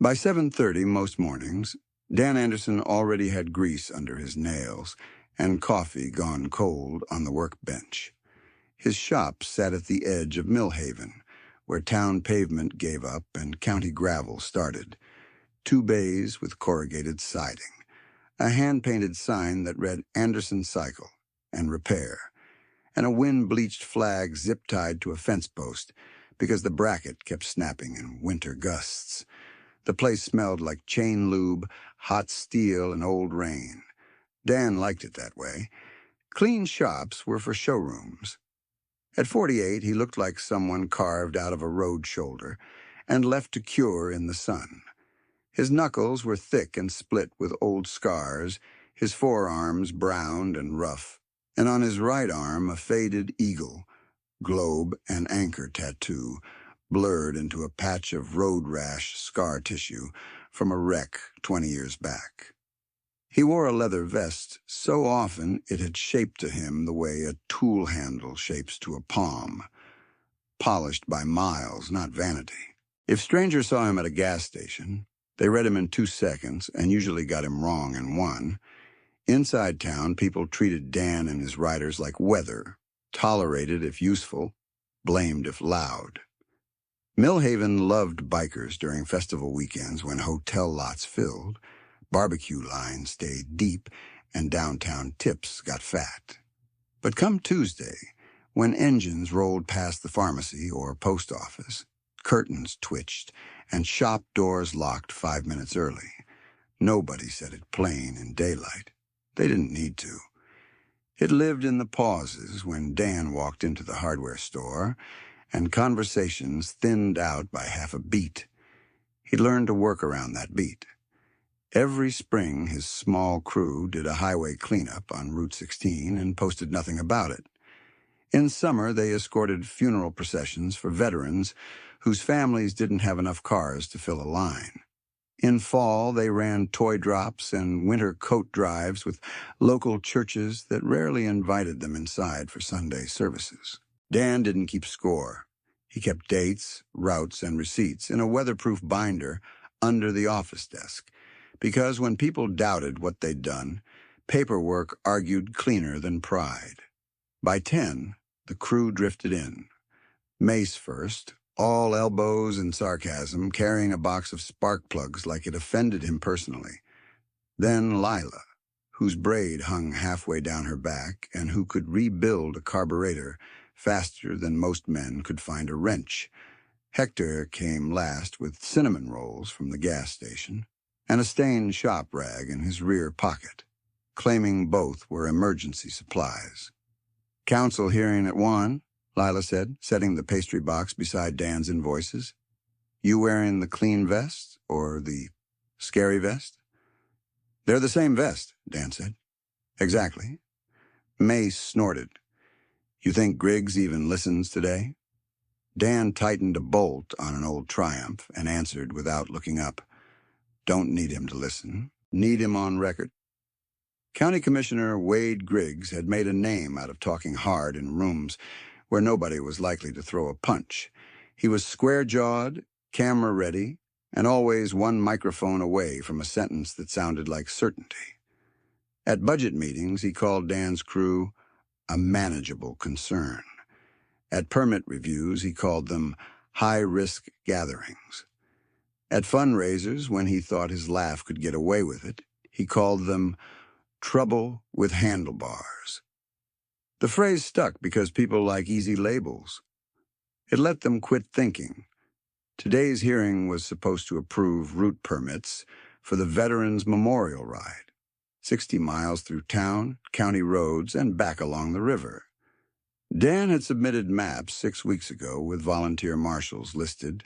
By 7:30 most mornings, Dan Anderson already had grease under his nails and coffee gone cold on the workbench. His shop sat at the edge of Millhaven, where town pavement gave up and county gravel started. 2 bays with corrugated siding, a hand-painted sign that read Anderson Cycle and Repair, and a wind-bleached flag zip-tied to a fence post because the bracket kept snapping in winter gusts. The place smelled like chain lube, hot steel, and old rain. Dan liked it that way. Clean shops were for showrooms. At 48, he looked like someone carved out of a road shoulder and left to cure in the sun. His knuckles were thick and split with old scars, his forearms browned and rough, and on his right arm a faded eagle, globe, and anchor tattoo, blurred into a patch of road rash scar tissue from a wreck 20 years back. He wore a leather vest so often it had shaped to him the way a tool handle shapes to a palm, polished by miles, not vanity. If strangers saw him at a gas station, they read him in 2 seconds and usually got him wrong in 1. Inside town, people treated Dan and his riders like weather, tolerated if useful, blamed if loud. Millhaven loved bikers during festival weekends when hotel lots filled, barbecue lines stayed deep, and downtown tips got fat. But come Tuesday, when engines rolled past the pharmacy or post office, curtains twitched, and shop doors locked 5 minutes early, nobody said it plain in daylight. They didn't need to. It lived in the pauses when Dan walked into the hardware store, and conversations thinned out by half a beat. He learned to work around that beat. Every spring, his small crew did a highway cleanup on Route 16 and posted nothing about it. In summer, they escorted funeral processions for veterans whose families didn't have enough cars to fill a line. In fall, they ran toy drops and winter coat drives with local churches that rarely invited them inside for Sunday services. Dan didn't keep score. He kept dates, routes, and receipts in a weatherproof binder under the office desk, because when people doubted what they'd done, paperwork argued cleaner than pride. By 10, the crew drifted in. Mace first, all elbows and sarcasm, carrying a box of spark plugs like it offended him personally. Then Lila, whose braid hung halfway down her back and who could rebuild a carburetor faster than most men could find a wrench. Hector came last with cinnamon rolls from the gas station and a stained shop rag in his rear pocket, claiming both were emergency supplies. "Council hearing at 1, Lila said, setting the pastry box beside Dan's invoices. "You wearing the clean vest or the scary vest?" "They're the same vest," Dan said. "Exactly." Mace snorted. "You think Griggs even listens today?" Dan tightened a bolt on an old Triumph and answered without looking up. "Don't need him to listen. Need him on record." County Commissioner Wade Griggs had made a name out of talking hard in rooms where nobody was likely to throw a punch. He was square-jawed, camera-ready, and always one microphone away from a sentence that sounded like certainty. At budget meetings, he called Dan's crew a manageable concern. At permit reviews, he called them high-risk gatherings. At fundraisers, when he thought his laugh could get away with it, he called them trouble with handlebars. The phrase stuck because people like easy labels. It let them quit thinking. Today's hearing was supposed to approve route permits for the Veterans Memorial Ride, 60 miles through town, county roads, and back along the river. Dan had submitted maps 6 weeks ago with volunteer marshals listed,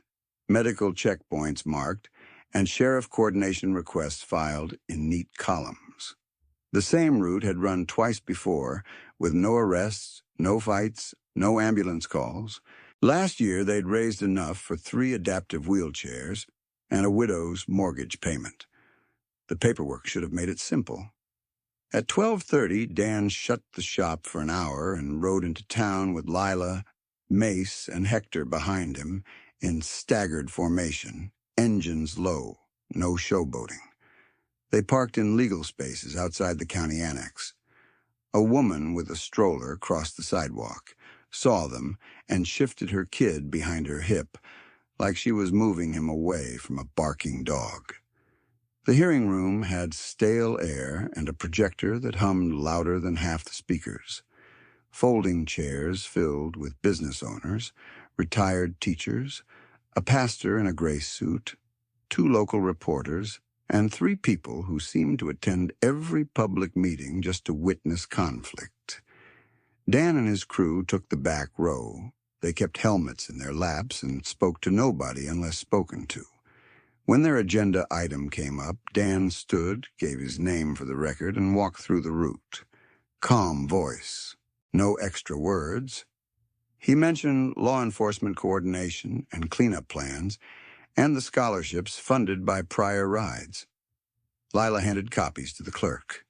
medical checkpoints marked, and sheriff coordination requests filed in neat columns. The same route had run twice before, with no arrests, no fights, no ambulance calls. Last year, they'd raised enough for 3 adaptive wheelchairs and a widow's mortgage payment. The paperwork should have made it simple. At 12:30, Dan shut the shop for an hour and rode into town with Lila, Mace, and Hector behind him in staggered formation, engines low. no showboating. They parked in legal spaces outside the county annex. A woman with a stroller crossed the sidewalk, saw them, and shifted her kid behind her hip, like she was moving him away from a barking dog. The hearing room had stale air and a projector that hummed louder than half the speakers. Folding chairs filled with business owners, retired teachers, a pastor in a gray suit, 2 local reporters, and 3 people who seemed to attend every public meeting just to witness conflict. Dan and his crew took the back row. They kept helmets in their laps and spoke to nobody unless spoken to. When their agenda item came up, Dan stood, gave his name for the record, and walked through the route. Calm voice. No extra words. He mentioned law enforcement coordination and cleanup plans and the scholarships funded by prior rides. Lila handed copies to the clerk.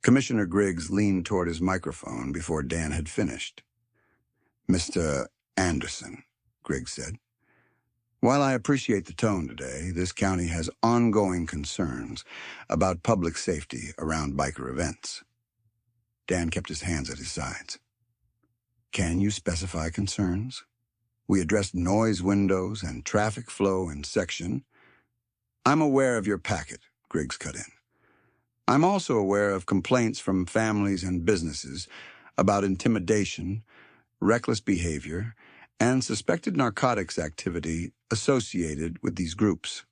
Commissioner Griggs leaned toward his microphone before Dan had finished. "Mr. Anderson," Griggs said, "while I appreciate the tone today, this county has ongoing concerns about public safety around biker events." Dan kept his hands at his sides. "Can you specify concerns? We addressed noise windows and traffic flow in section." "I'm aware of your packet," Griggs cut in. "I'm also aware of complaints from families and businesses about intimidation, reckless behavior, and suspected narcotics activity associated with these groups."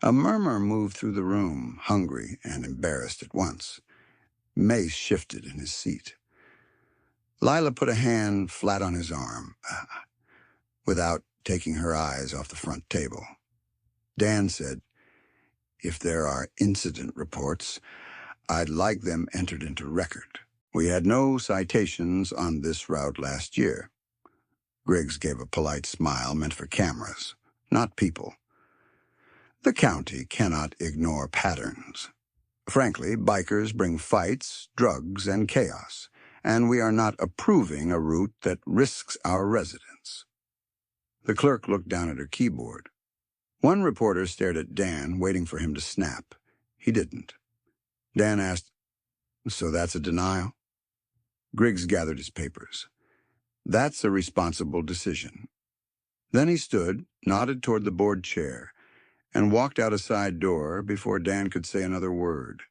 A murmur moved through the room, hungry and embarrassed at once. Mace shifted in his seat. Lila put a hand flat on his arm, without taking her eyes off the front table. Dan said, "If there are incident reports, I'd like them entered into record. We had no citations on this route last year." Griggs gave a polite smile meant for cameras, not people. "The county cannot ignore patterns. Frankly, bikers bring fights, drugs, and chaos, and we are not approving a route that risks our residents." The clerk looked down at her keyboard. One reporter stared at Dan, waiting for him to snap. He didn't. Dan asked, "So that's a denial?" Griggs gathered his papers. "That's a responsible decision." Then he stood, nodded toward the board chair, and walked out a side door before Dan could say another word.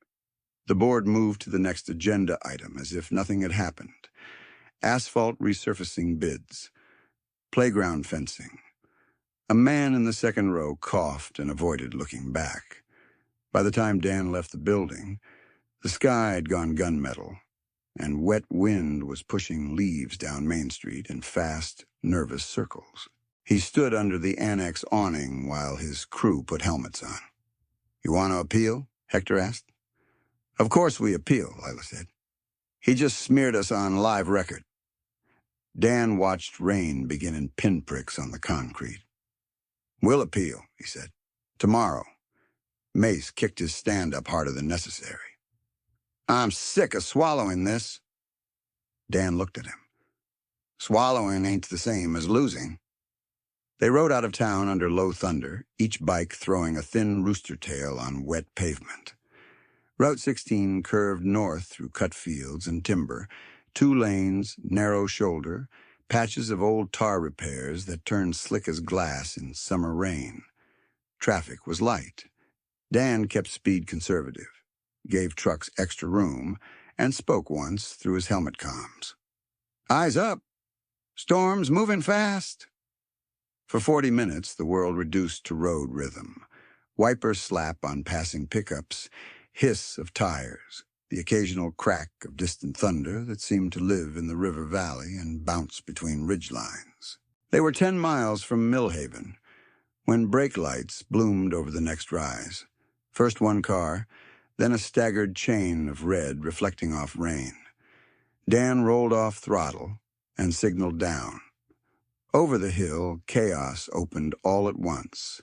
The board moved to the next agenda item as if nothing had happened. Asphalt resurfacing bids. Playground fencing. A man in the second row coughed and avoided looking back. By the time Dan left the building, the sky had gone gunmetal, and wet wind was pushing leaves down Main Street in fast, nervous circles. He stood under the annex awning while his crew put helmets on. "You want to appeal?" Hector asked. "Of course we appeal," Lila said. "He just smeared us on live record." Dan watched rain begin in pinpricks on the concrete. "We'll appeal," he said. "Tomorrow." Mace kicked his stand-up harder than necessary. "I'm sick of swallowing this." Dan looked at him. "Swallowing ain't the same as losing." They rode out of town under low thunder, each bike throwing a thin rooster tail on wet pavement. Route 16 curved north through cut fields and timber, 2 lanes, narrow shoulder, patches of old tar repairs that turned slick as glass in summer rain. Traffic was light. Dan kept speed conservative, gave trucks extra room, and spoke once through his helmet comms. "Eyes up! Storm's moving fast!" For 40 minutes, the world reduced to road rhythm. Wiper slap on passing pickups, hiss of tires, the occasional crack of distant thunder that seemed to live in the river valley and bounce between ridge lines. They were 10 miles from Millhaven when brake lights bloomed over the next rise. First one car, then a staggered chain of red reflecting off rain. Dan rolled off throttle and signaled down. Over the hill, chaos opened all at once.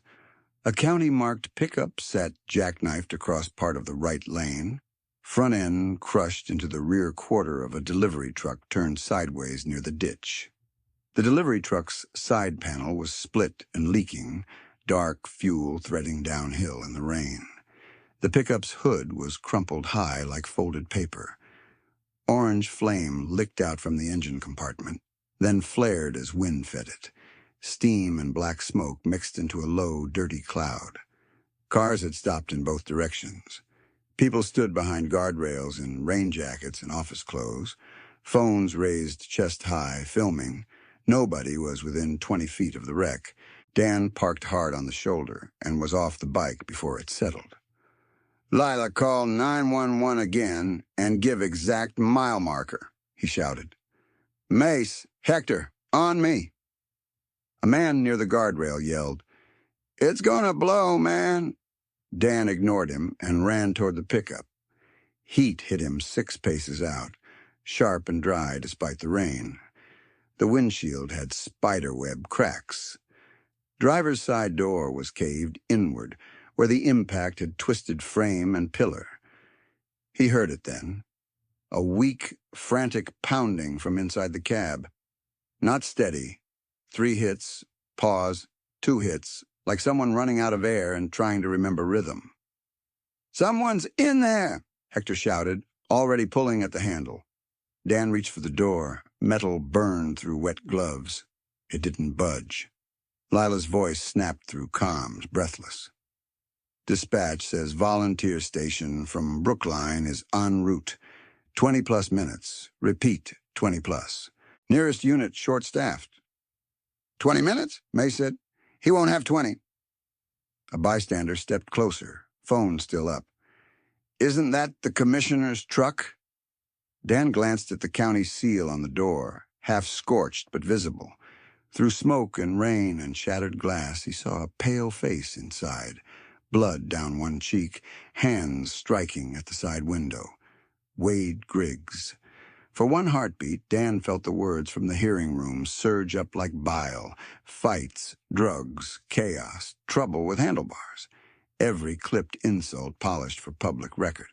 A county-marked pickup sat jackknifed across part of the right lane. Front end crushed into the rear quarter of a delivery truck turned sideways near the ditch. The delivery truck's side panel was split and leaking, dark fuel threading downhill in the rain. The pickup's hood was crumpled high like folded paper. Orange flame licked out from the engine compartment, then flared as wind fed it. Steam and black smoke mixed into a low, dirty cloud. Cars had stopped in both directions. People stood behind guardrails in rain jackets and office clothes, phones raised chest high, filming. Nobody was within 20 feet of the wreck. Dan parked hard on the shoulder and was off the bike before it settled. "Lila, call 911 again and give exact mile marker," he shouted. "Mace, Hector, on me." A man near the guardrail yelled, "It's gonna blow, man." Dan ignored him and ran toward the pickup. Heat hit him 6 paces out, sharp and dry despite the rain. The windshield had spiderweb cracks. Driver's side door was caved inward, where the impact had twisted frame and pillar. He heard it then, a weak, frantic pounding from inside the cab. Not steady. 3 hits, pause, 2 hits, like someone running out of air and trying to remember rhythm. "Someone's in there!" Hector shouted, already pulling at the handle. Dan reached for the door. Metal burned through wet gloves. It didn't budge. Lila's voice snapped through comms, breathless. "Dispatch says volunteer station from Brookline is en route. 20-plus minutes. Repeat, 20-plus. Nearest unit short-staffed." 20 minutes? May said. "He won't have 20. A bystander stepped closer, phone still up. "Isn't that the commissioner's truck?" Dan glanced at the county seal on the door, half scorched but visible. Through smoke and rain and shattered glass, he saw a pale face inside, blood down one cheek, hands striking at the side window. Wade Griggs. For one heartbeat, Dan felt the words from the hearing room surge up like bile. Fights, drugs, chaos, trouble with handlebars. Every clipped insult polished for public record.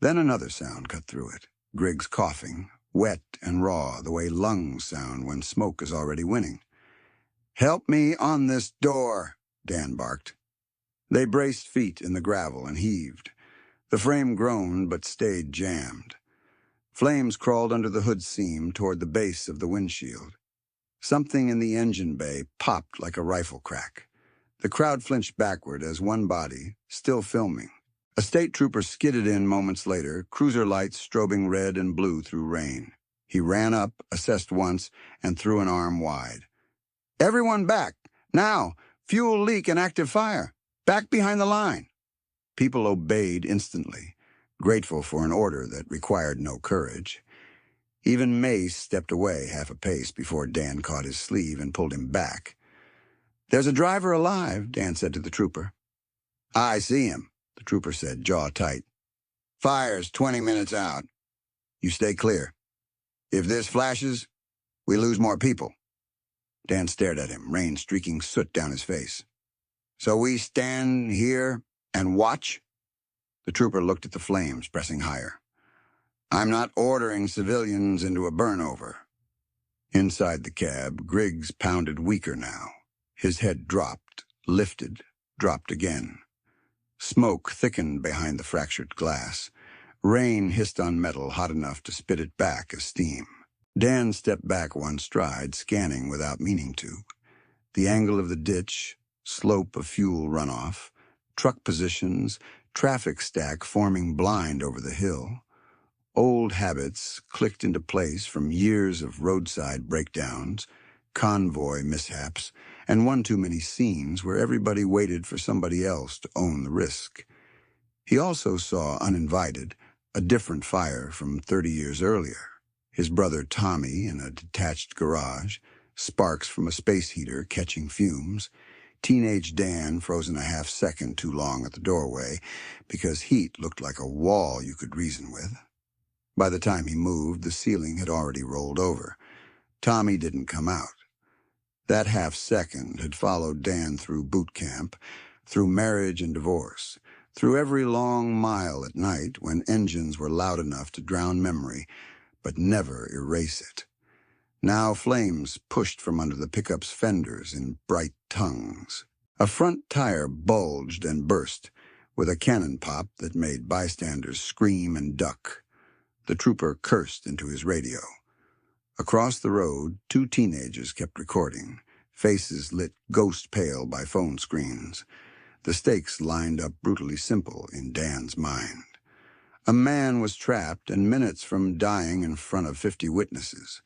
Then another sound cut through it. Griggs coughing, wet and raw, the way lungs sound when smoke is already winning. "Help me on this door," Dan barked. They braced feet in the gravel and heaved. The frame groaned but stayed jammed. Flames crawled under the hood seam toward the base of the windshield. Something in the engine bay popped like a rifle crack. The crowd flinched backward as one body, still filming. A state trooper skidded in moments later, cruiser lights strobing red and blue through rain. He ran up, assessed once, and threw an arm wide. "Everyone back! Now! Fuel leak and active fire! Back behind the line!" People obeyed instantly, grateful for an order that required no courage. Even Mace stepped away half a pace before Dan caught his sleeve and pulled him back. "There's a driver alive," Dan said to the trooper. "I see him," the trooper said, jaw tight. "Fire's 20 minutes out. You stay clear. If this flashes, we lose more people." Dan stared at him, rain streaking soot down his face. "So we stand here and watch?" The trooper looked at the flames, pressing higher. "I'm not ordering civilians into a burnover." Inside the cab, Griggs pounded weaker now. His head dropped, lifted, dropped again. Smoke thickened behind the fractured glass. Rain hissed on metal hot enough to spit it back as steam. Dan stepped back one stride, scanning without meaning to. The angle of the ditch, slope of fuel runoff, truck positions, traffic stack forming blind over the hill. Old habits clicked into place from years of roadside breakdowns, convoy mishaps, and one too many scenes where everybody waited for somebody else to own the risk. He also saw, uninvited, a different fire from 30 years earlier. His brother Tommy in a detached garage, sparks from a space heater catching fumes, teenage Dan frozen a half second too long at the doorway because heat looked like a wall you could reason with. By the time he moved, the ceiling had already rolled over. Tommy didn't come out. That half second had followed Dan through boot camp, through marriage and divorce, through every long mile at night when engines were loud enough to drown memory, but never erase it. Now flames pushed from under the pickup's fenders in bright tongues. A front tire bulged and burst, with a cannon pop that made bystanders scream and duck. The trooper cursed into his radio. Across the road, two teenagers kept recording, faces lit ghost pale by phone screens. The stakes lined up brutally simple in Dan's mind. A man was trapped and minutes from dying in front of 50 witnesses.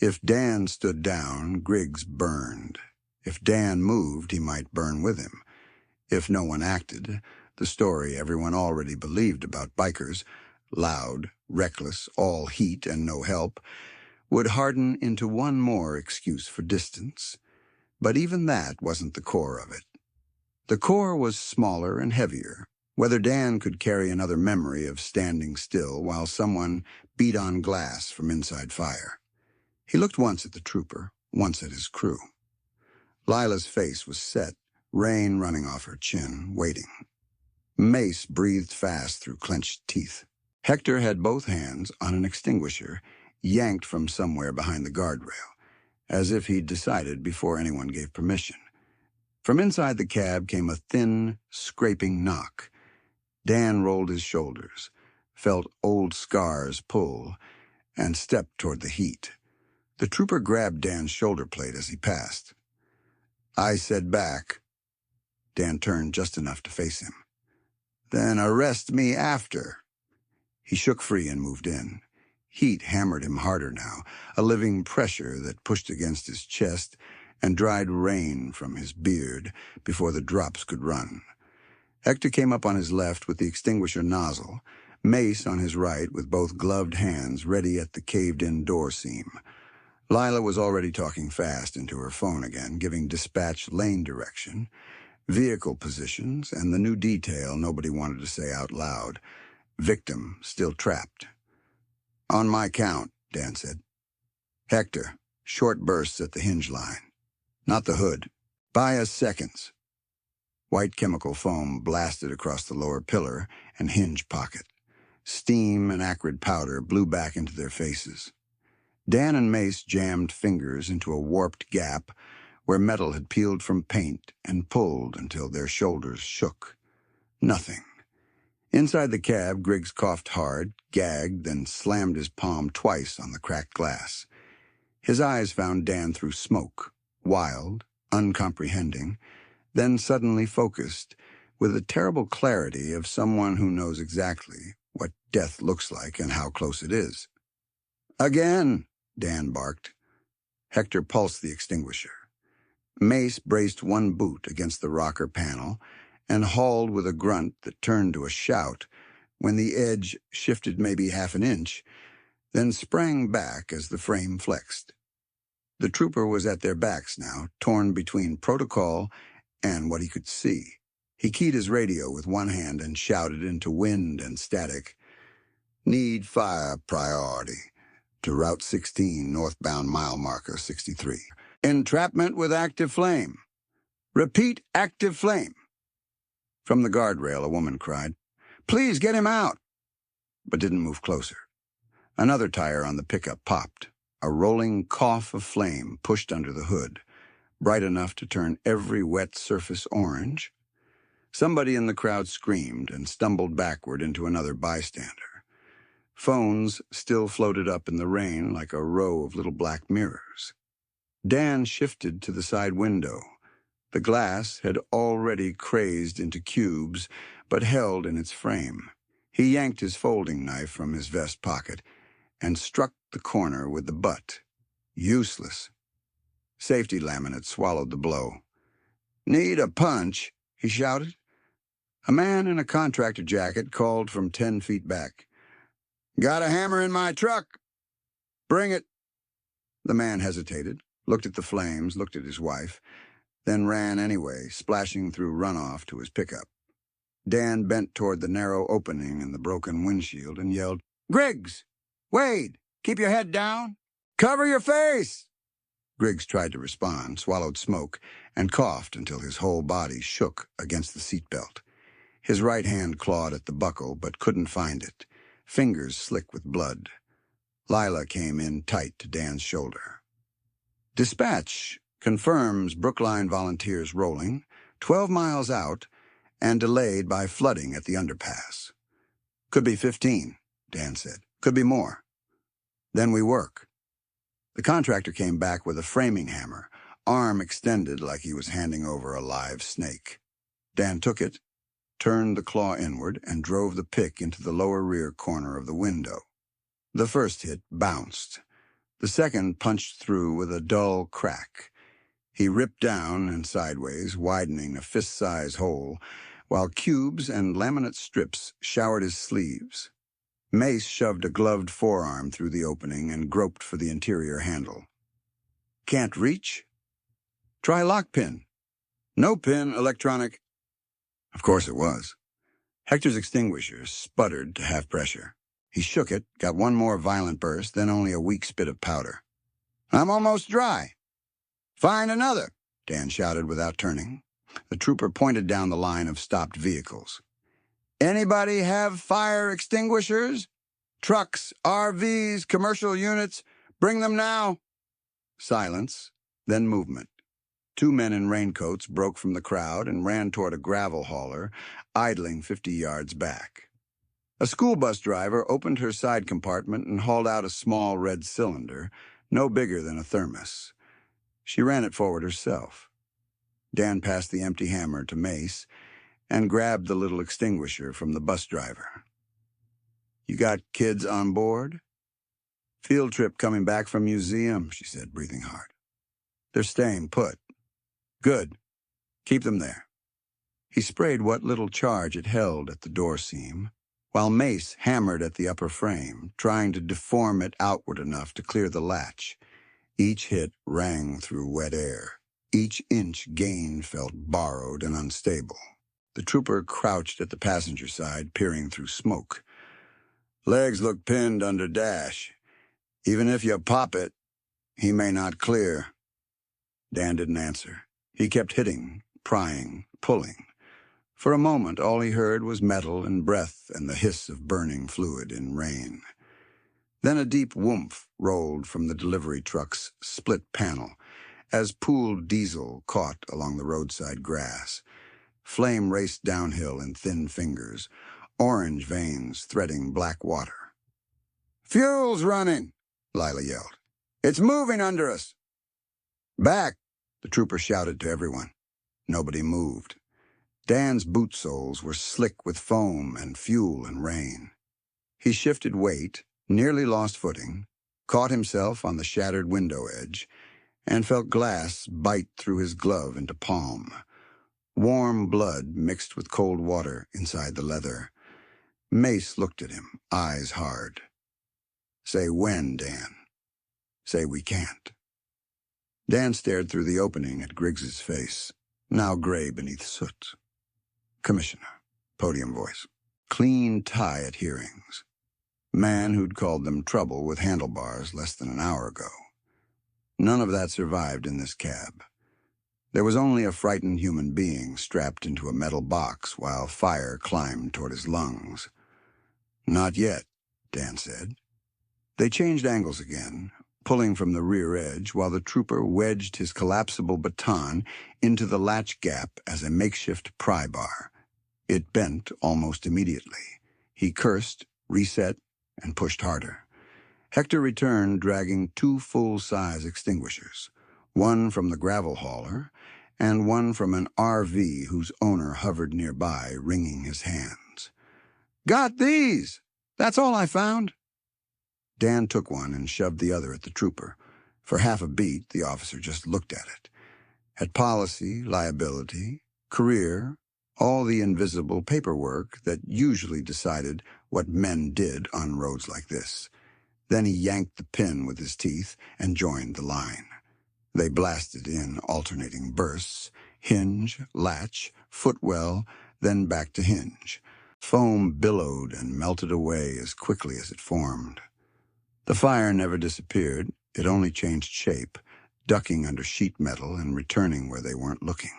If Dan stood down, Griggs burned. If Dan moved, he might burn with him. If no one acted, the story everyone already believed about bikers, loud, reckless, all heat and no help, would harden into one more excuse for distance. But even that wasn't the core of it. The core was smaller and heavier. Whether Dan could carry another memory of standing still while someone beat on glass from inside fire. He looked once at the trooper, once at his crew. Lila's face was set, rain running off her chin, waiting. Mace breathed fast through clenched teeth. Hector had both hands on an extinguisher, yanked from somewhere behind the guardrail, as if he'd decided before anyone gave permission. From inside the cab came a thin, scraping knock. Dan rolled his shoulders, felt old scars pull, and stepped toward the heat. The trooper grabbed Dan's shoulder plate as he passed. I said back. Dan turned just enough to face him. Then arrest me after. He shook free and moved in. Heat hammered him harder now, a living pressure that pushed against his chest and dried rain from his beard before the drops could run. Hector came up on his left with the extinguisher nozzle, Mace on his right with both gloved hands ready at the caved-in door seam. Lila was already talking fast into her phone again, giving dispatch lane direction, vehicle positions, and the new detail nobody wanted to say out loud. Victim still trapped. On my count, Dan said. Hector, short bursts at the hinge line. Not the hood. Buy us seconds. White chemical foam blasted across the lower pillar and hinge pocket. Steam and acrid powder blew back into their faces. Dan and Mace jammed fingers into a warped gap where metal had peeled from paint and pulled until their shoulders shook. Nothing. Inside the cab, Griggs coughed hard, gagged, then slammed his palm twice on the cracked glass. His eyes found Dan through smoke, wild, uncomprehending, then suddenly focused, with the terrible clarity of someone who knows exactly what death looks like and how close it is. Again, Dan barked. Hector pulsed the extinguisher. Mace braced one boot against the rocker panel and hauled with a grunt that turned to a shout when the edge shifted maybe half an inch, then sprang back as the frame flexed. The trooper was at their backs now, torn between protocol and what he could see. He keyed his radio with one hand and shouted into wind and static, "Need fire priority to Route 16, northbound mile marker 63. Entrapment with active flame. Repeat, active flame." From the guardrail, a woman cried, "Please get him out," but didn't move closer. Another tire on the pickup popped. A rolling cough of flame pushed under the hood, bright enough to turn every wet surface orange. Somebody in the crowd screamed and stumbled backward into another bystander. Phones still floated up in the rain like a row of little black mirrors. Dan shifted to the side window. The glass had already crazed into cubes, but held in its frame. He yanked his folding knife from his vest pocket and struck the corner with the butt. Useless. Safety laminate swallowed the blow. "Need a punch," he shouted. A man in a contractor jacket called from 10 feet back. "Got a hammer in my truck." "Bring it." The man hesitated, looked at the flames, looked at his wife, then ran anyway, splashing through runoff to his pickup. Dan bent toward the narrow opening in the broken windshield and yelled, "Griggs! Wade! Keep your head down! Cover your face!" Griggs tried to respond, swallowed smoke, and coughed until his whole body shook against the seatbelt. His right hand clawed at the buckle, but couldn't find it, fingers slick with blood. Lila came in tight to Dan's shoulder. "Dispatch confirms Brookline volunteers rolling. 12 miles out, and delayed by flooding at the underpass. Could be 15, Dan said. Could be more. Then we work. The contractor came back with a framing hammer, arm extended like he was handing over a live snake. Dan took it, turned the claw inward, and drove the pick into the lower rear corner of the window. The first hit bounced. The second punched through with a dull crack. He ripped down and sideways, widening a fist-size hole, while cubes and laminate strips showered his sleeves. Mace shoved a gloved forearm through the opening and groped for the interior handle. Can't reach? Try lock pin. No pin, electronic. Of course it was. Hector's extinguisher sputtered to half pressure. He shook it, got one more violent burst, then only a weak spit of powder. I'm almost dry. Find another, Dan shouted without turning. The trooper pointed down the line of stopped vehicles. Anybody have fire extinguishers? Trucks, RVs, commercial units, bring them now. Silence, then movement. 2 men in raincoats broke from the crowd and ran toward a gravel hauler, idling 50 yards back. A school bus driver opened her side compartment and hauled out a small red cylinder, no bigger than a thermos. She ran it forward herself. Dan passed the empty hammer to Mace and grabbed the little extinguisher from the bus driver. You got kids on board? Field trip coming back from museum, she said, breathing hard. They're staying put. Good. Keep them there. He sprayed what little charge it held at the door seam, while Mace hammered at the upper frame, trying to deform it outward enough to clear the latch. Each hit rang through wet air. Each inch gained felt borrowed and unstable. The trooper crouched at the passenger side, peering through smoke. Legs look pinned under dash. Even if you pop it, he may not clear. Dan didn't answer. He kept hitting, prying, pulling. For a moment, all he heard was metal and breath and the hiss of burning fluid in rain. Then a deep whoomph rolled from the delivery truck's split panel as pooled diesel caught along the roadside grass. Flame raced downhill in thin fingers, orange veins threading black water. Fuel's running, Lila yelled. It's moving under us. Back, the trooper shouted to everyone. Nobody moved. Dan's boot soles were slick with foam and fuel and rain. He shifted weight, nearly lost footing, caught himself on the shattered window edge, and felt glass bite through his glove into palm. Warm blood mixed with cold water inside the leather. Mace looked at him, eyes hard. Say when, Dan. Say we can't. Dan stared through the opening at Griggs's face, now gray beneath soot. Commissioner, podium voice. Clean tie at hearings. Man who'd called them trouble with handlebars less than an hour ago. None of that survived in this cab. There was only a frightened human being strapped into a metal box while fire climbed toward his lungs. Not yet, Dan said. They changed angles again, pulling from the rear edge while the trooper wedged his collapsible baton into the latch gap as a makeshift pry bar. It bent almost immediately. He cursed, reset, and pushed harder. Hector returned dragging 2 full-size extinguishers, one from the gravel hauler and one from an RV whose owner hovered nearby, wringing his hands. Got these! That's all I found. Dan took one and shoved the other at the trooper. For half a beat, the officer just looked at it. At policy, liability, career, all the invisible paperwork that usually decided what men did on roads like this. Then he yanked the pin with his teeth and joined the line. They blasted in alternating bursts, hinge, latch, footwell, then back to hinge. Foam billowed and melted away as quickly as it formed. The fire never disappeared, it only changed shape, ducking under sheet metal and returning where they weren't looking.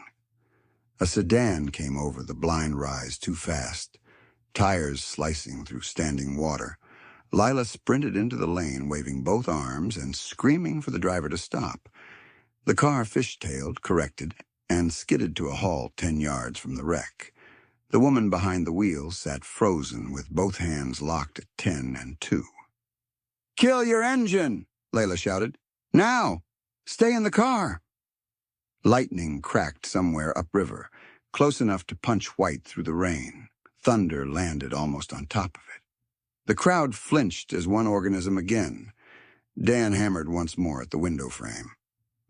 A sedan came over the blind rise too fast, tires slicing through standing water. Lila sprinted into the lane, waving both arms and screaming for the driver to stop. The car fishtailed, corrected, and skidded to a halt 10 yards from the wreck. The woman behind the wheel sat frozen with both hands locked at 10 and 2. "Kill your engine!" Layla shouted. "Now! Stay in the car!" Lightning cracked somewhere upriver, close enough to punch white through the rain. Thunder landed almost on top of it. The crowd flinched as one organism again. Dan hammered once more at the window frame.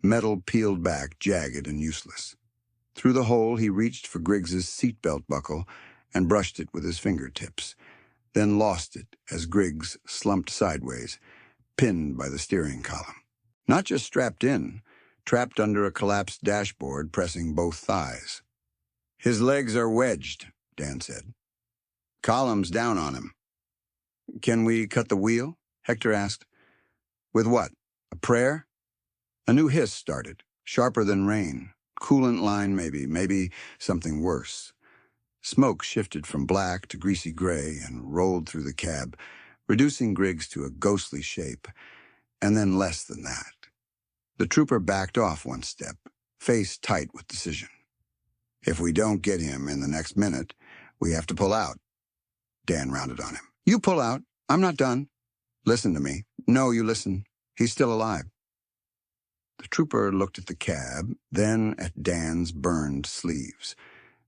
Metal peeled back, jagged and useless. Through the hole, he reached for Griggs's seatbelt buckle and brushed it with his fingertips, then lost it as Griggs slumped sideways, pinned by the steering column. Not just strapped in, trapped under a collapsed dashboard, pressing both thighs. "His legs are wedged," Dan said. "Column's down on him." "Can we cut the wheel?" Hector asked. "With what? A prayer?" A new hiss started, sharper than rain. Coolant line, maybe something worse. Smoke shifted from black to greasy gray and rolled through the cab, reducing Griggs to a ghostly shape, and then less than that. The trooper backed off one step, face tight with decision. "If we don't get him in the next minute, we have to pull out." Dan rounded on him. "You pull out. I'm not done. Listen to me." "No, you listen. He's still alive." The trooper looked at the cab, then at Dan's burned sleeves,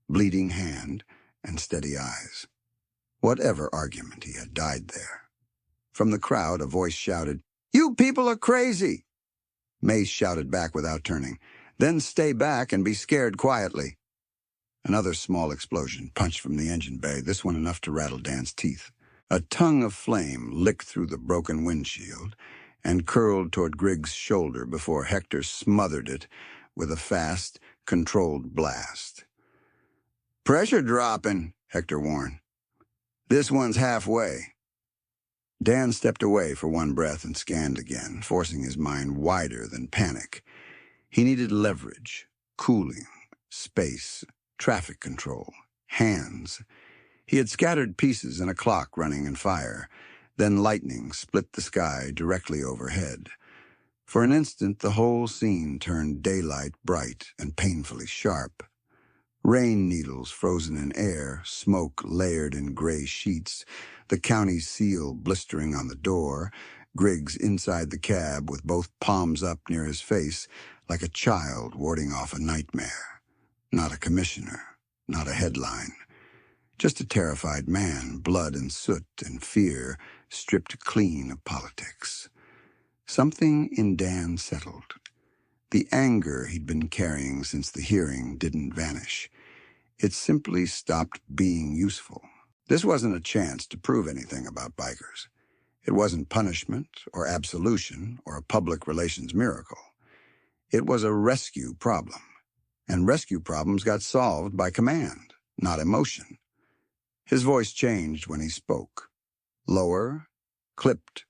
bleeding hand, and steady eyes. Whatever argument, he had died there. From the crowd, a voice shouted, "You people are crazy!" Mace shouted back without turning, "Then stay back and be scared quietly." Another small explosion punched from the engine bay, this one enough to rattle Dan's teeth. A tongue of flame licked through the broken windshield and curled toward Griggs' shoulder before Hector smothered it with a fast, controlled blast. "Pressure dropping," Hector warned. "This one's halfway." Dan stepped away for one breath and scanned again, forcing his mind wider than panic. He needed leverage, cooling, space, traffic control, hands. He had scattered pieces in a clock running in fire. Then lightning split the sky directly overhead. For an instant, the whole scene turned daylight bright and painfully sharp. Rain needles frozen in air, smoke layered in gray sheets, the county seal blistering on the door, Griggs inside the cab with both palms up near his face, like a child warding off a nightmare. Not a commissioner, not a headline. Just a terrified man, blood and soot and fear, stripped clean of politics. Something in Dan settled. The anger he'd been carrying since the hearing didn't vanish. It simply stopped being useful. This wasn't a chance to prove anything about bikers. It wasn't punishment or absolution or a public relations miracle. It was a rescue problem. And rescue problems got solved by command, not emotion. His voice changed when he spoke. Lower, clipped.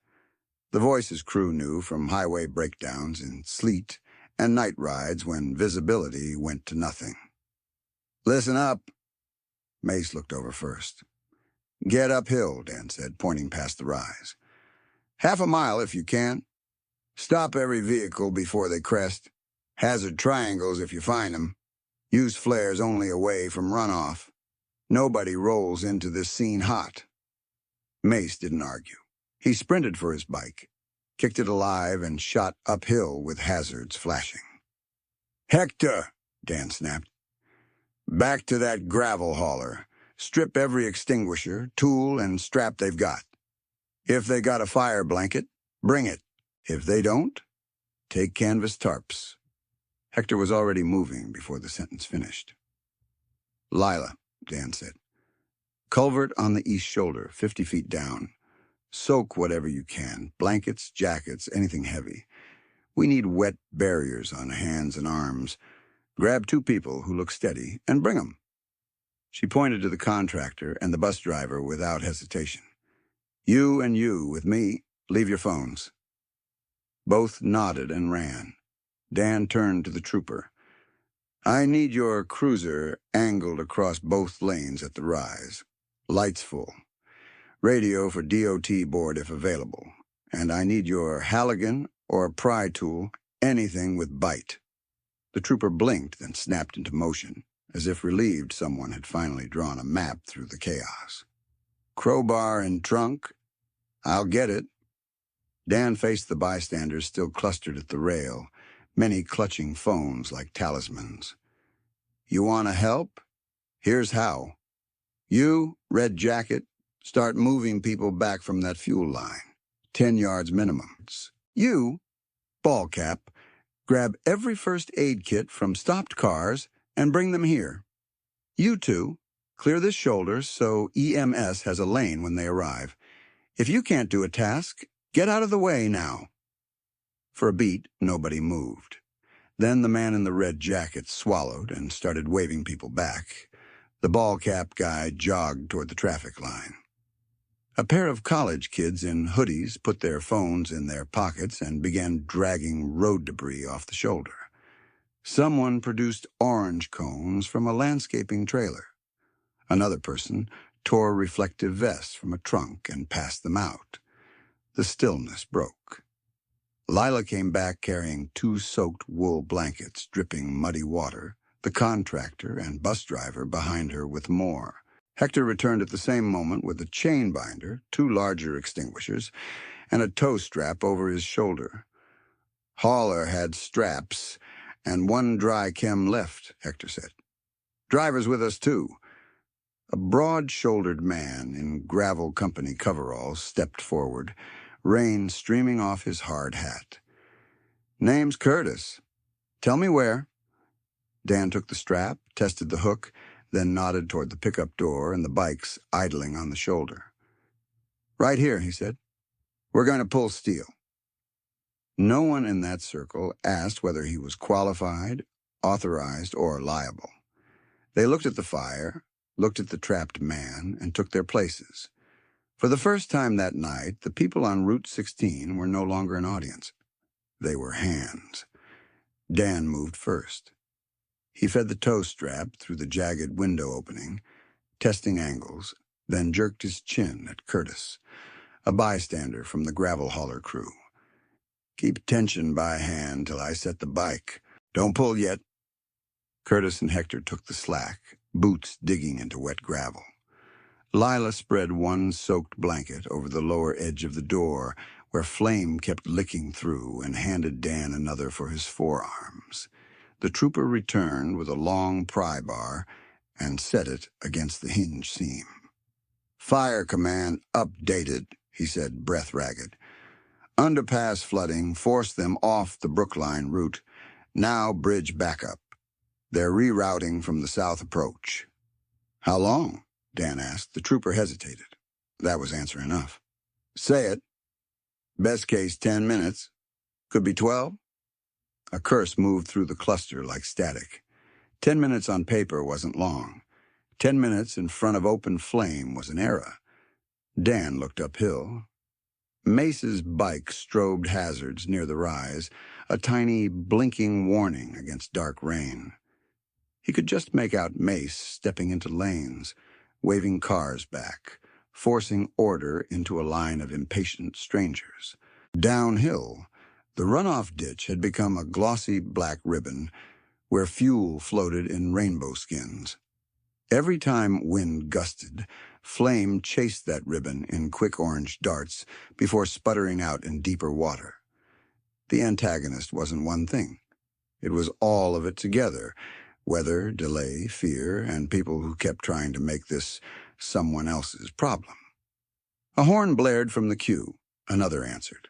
The voice his crew knew from highway breakdowns in sleet and night rides when visibility went to nothing. "Listen up." Mace looked over first. "Get uphill," Dan said, pointing past the rise. "Half a mile if you can. Stop every vehicle before they crest. Hazard triangles if you find them. Use flares only away from runoff. Nobody rolls into this scene hot." Mace didn't argue. He sprinted for his bike, kicked it alive, and shot uphill with hazards flashing. "Hector," Dan snapped. "Back to that gravel hauler. Strip every extinguisher, tool, and strap they've got. If they got a fire blanket, bring it. If they don't, take canvas tarps." Hector was already moving before the sentence finished. "Lila," Dan said. "Culvert on the east shoulder, 50 feet down. Soak whatever you can, blankets, jackets, anything heavy. We need wet barriers on hands and arms. Grab 2 people who look steady and bring 'em." She pointed to the contractor and the bus driver without hesitation. "You and you with me. Leave your phones." Both nodded and ran. Dan turned to the trooper. "I need your cruiser angled across both lanes at the rise. Lights full. Radio for DOT board if available. And I need your Halligan or a pry tool, anything with bite." The trooper blinked, then snapped into motion, as if relieved someone had finally drawn a map through the chaos. Crowbar and trunk? I'll get it. Dan faced the bystanders still clustered at the rail, many clutching phones like talismans. You want to help? Here's how. You, red jacket, start moving people back from that fuel line. 10 yards minimum. You, ball cap, grab every first aid kit from stopped cars and bring them here. You two, clear this shoulder so EMS has a lane when they arrive. If you can't do a task, get out of the way now. For a beat, nobody moved. Then the man in the red jacket swallowed and started waving people back. The ball cap guy jogged toward the traffic line. A pair of college kids in hoodies put their phones in their pockets and began dragging road debris off the shoulder. Someone produced orange cones from a landscaping trailer. Another person tore reflective vests from a trunk and passed them out. The stillness broke. Lila came back carrying 2 soaked wool blankets dripping muddy water, the contractor and bus driver behind her with more. Hector returned at the same moment with a chain binder, 2 larger extinguishers, and a tow strap over his shoulder. Hauler had straps and 1 dry chem left, Hector said. Driver's with us, too. A broad-shouldered man in gravel company coveralls stepped forward, rain streaming off his hard hat. Name's Curtis. Tell me where. Dan took the strap, tested the hook, then nodded toward the pickup door and the bikes idling on the shoulder. Right here, he said. We're going to pull steel. No one in that circle asked whether he was qualified, authorized, or liable. They looked at the fire, looked at the trapped man, and took their places. For the first time that night, the people on Route 16 were no longer an audience. They were hands. Dan moved first. He fed the tow strap through the jagged window opening, testing angles, then jerked his chin at Curtis, a bystander from the gravel hauler crew. Keep tension by hand till I set the bike. Don't pull yet. Curtis and Hector took the slack, boots digging into wet gravel. Lila spread 1 soaked blanket over the lower edge of the door, where flame kept licking through, and handed Dan another for his forearms. The trooper returned with a long pry bar and set it against the hinge seam. Fire command updated, he said, breath ragged. Underpass flooding forced them off the Brookline route. Now bridge backup. They're rerouting from the south approach. How long? Dan asked. The trooper hesitated. That was answer enough. Say it. Best case 10 minutes. Could be 12. A curse moved through the cluster like static. 10 minutes on paper wasn't long. 10 minutes in front of open flame was an era. Dan looked uphill. Mace's bike strobed hazards near the rise, a tiny blinking warning against dark rain. He could just make out Mace stepping into lanes, waving cars back, forcing order into a line of impatient strangers. Downhill, the runoff ditch had become a glossy black ribbon where fuel floated in rainbow skins. Every time wind gusted, flame chased that ribbon in quick orange darts before sputtering out in deeper water. The antagonist wasn't one thing. It was all of it together: weather, delay, fear, and people who kept trying to make this someone else's problem. A horn blared from the queue. Another answered.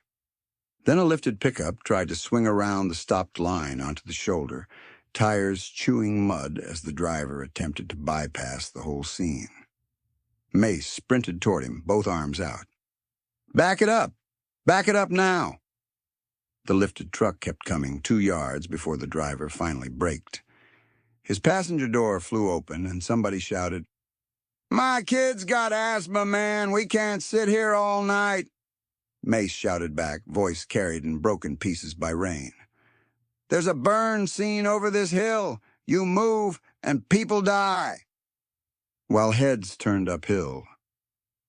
Then a lifted pickup tried to swing around the stopped line onto the shoulder, tires chewing mud as the driver attempted to bypass the whole scene. Mace sprinted toward him, both arms out. Back it up! Back it up now! The lifted truck kept coming 2 yards before the driver finally braked. His passenger door flew open and somebody shouted, My kid's got asthma, man. We can't sit here all night. Mace shouted back, voice carried in broken pieces by rain. There's a burn scene over this hill. You move and people die. While heads turned uphill,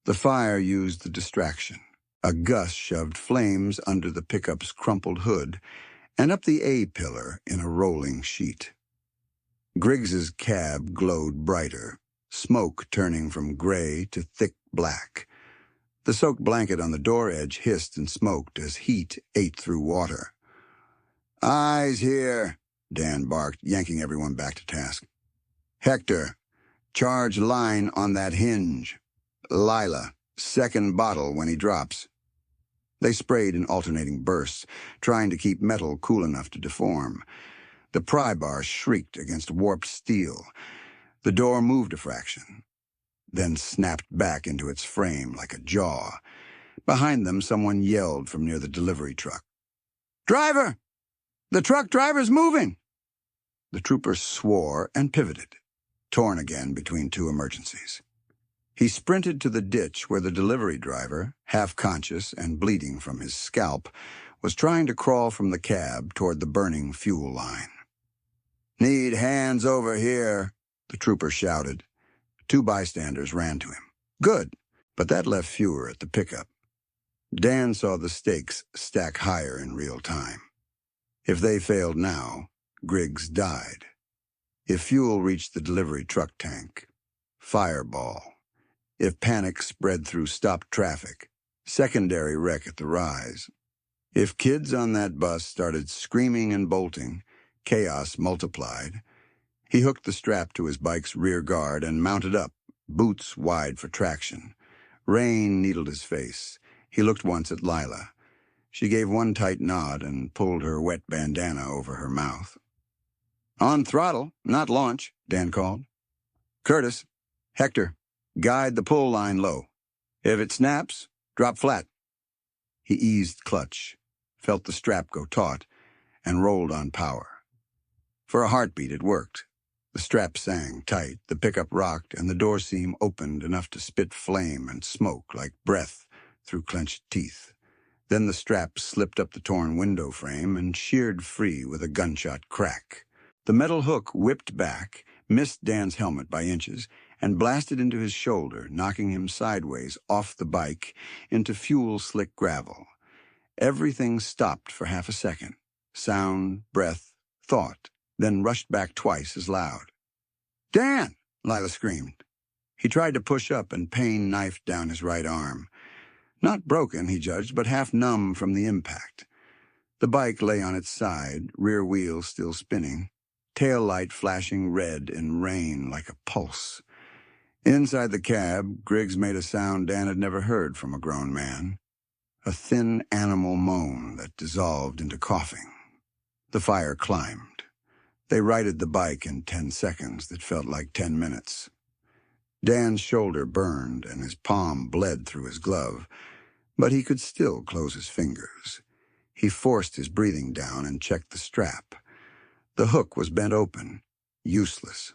the fire used the distraction. A gust shoved flames under the pickup's crumpled hood, and up the A-pillar in a rolling sheet. Griggs's cab glowed brighter, smoke turning from gray to thick black. The soaked blanket on the door edge hissed and smoked as heat ate through water. "Eyes here," Dan barked, yanking everyone back to task. "Hector, charge line on that hinge. Lila, second bottle when he drops." They sprayed in alternating bursts, trying to keep metal cool enough to deform. The pry bar shrieked against warped steel. The door moved a fraction, then snapped back into its frame like a jaw. Behind them, someone yelled from near the delivery truck. "Driver! The truck driver's moving!" The trooper swore and pivoted, torn again between two emergencies. He sprinted to the ditch where the delivery driver, half-conscious and bleeding from his scalp, was trying to crawl from the cab toward the burning fuel line. "Need hands over here," the trooper shouted. Two bystanders ran to him. Good, but that left fewer at the pickup. Dan saw the stakes stack higher in real time. If they failed now, Griggs died. If fuel reached the delivery truck tank, fireball. If panic spread through stopped traffic, secondary wreck at the rise. If kids on that bus started screaming and bolting, chaos multiplied. He hooked the strap to his bike's rear guard and mounted up, boots wide for traction. Rain needled his face. He looked once at Lila. She gave one tight nod and pulled her wet bandana over her mouth. "On throttle, not launch," Dan called. "Curtis, Hector, guide the pull line low. If it snaps, drop flat." He eased clutch, felt the strap go taut, and rolled on power. For a heartbeat, it worked. The strap sang tight, the pickup rocked, and the door seam opened enough to spit flame and smoke like breath through clenched teeth. Then the strap slipped up the torn window frame and sheared free with a gunshot crack. The metal hook whipped back, missed Dan's helmet by inches, and blasted into his shoulder, knocking him sideways off the bike into fuel-slick gravel. Everything stopped for half a second. Sound, breath, thought, then rushed back twice as loud. "Dan!" Lila screamed. He tried to push up, and pain knifed down his right arm. Not broken, he judged, but half numb from the impact. The bike lay on its side, rear wheel still spinning, tail light flashing red in rain like a pulse. Inside the cab, Griggs made a sound Dan had never heard from a grown man. A thin animal moan that dissolved into coughing. The fire climbed. They righted the bike in 10 seconds that felt like 10 minutes. Dan's shoulder burned and his palm bled through his glove, but he could still close his fingers. He forced his breathing down and checked the strap. The hook was bent open, useless.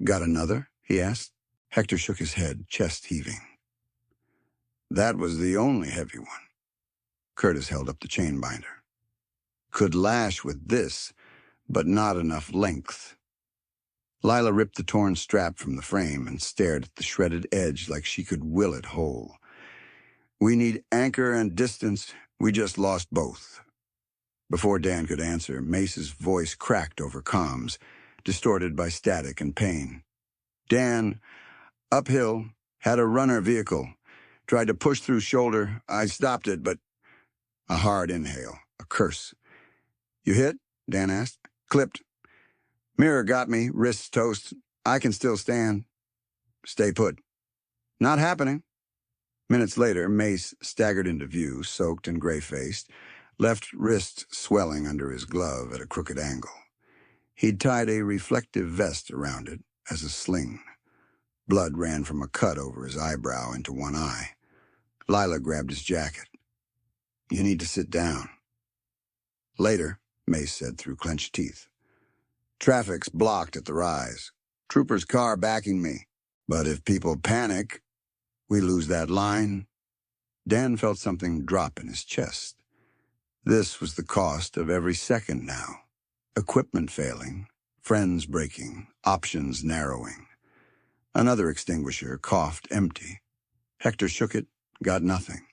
"Got another?" he asked. Hector shook his head, chest heaving. "That was the only heavy one." Curtis held up the chain binder. "Could lash with this, but not enough length." Lila ripped the torn strap from the frame and stared at the shredded edge like she could will it whole. "We need anchor and distance. We just lost both." Before Dan could answer, Mace's voice cracked over comms, distorted by static and pain. "Dan, uphill, had a runner vehicle. Tried to push through shoulder. I stopped it, but..." A hard inhale, a curse. "You hit?" Dan asked. "Clipped. Mirror got me, wrists toast. I can still stand." "Stay put." "Not happening." Minutes later, Mace staggered into view, soaked and gray-faced, left wrist swelling under his glove at a crooked angle. He'd tied a reflective vest around it as a sling. Blood ran from a cut over his eyebrow into one eye. Lila grabbed his jacket. "You need to sit down." "Later," Mace said through clenched teeth. "Traffic's blocked at the rise. Trooper's car backing me. But if people panic, we lose that line." Dan felt something drop in his chest. This was the cost of every second now. Equipment failing, friends breaking, options narrowing. Another extinguisher coughed empty. Hector shook it, got nothing.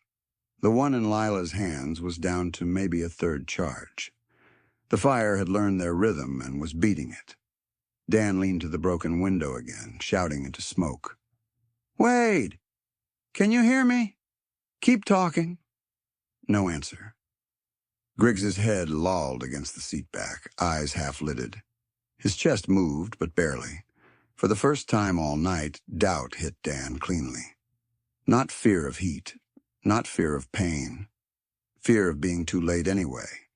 The one in Lila's hands was down to maybe a third charge. The fire had learned their rhythm and was beating it. Dan leaned to the broken window again, shouting into smoke. "Wade! Can you hear me? Keep talking." No answer. Griggs's head lolled against the seat back, eyes half-lidded. His chest moved, but barely. For the first time all night, doubt hit Dan cleanly. Not fear of heat, not fear of pain, fear of being too late anyway.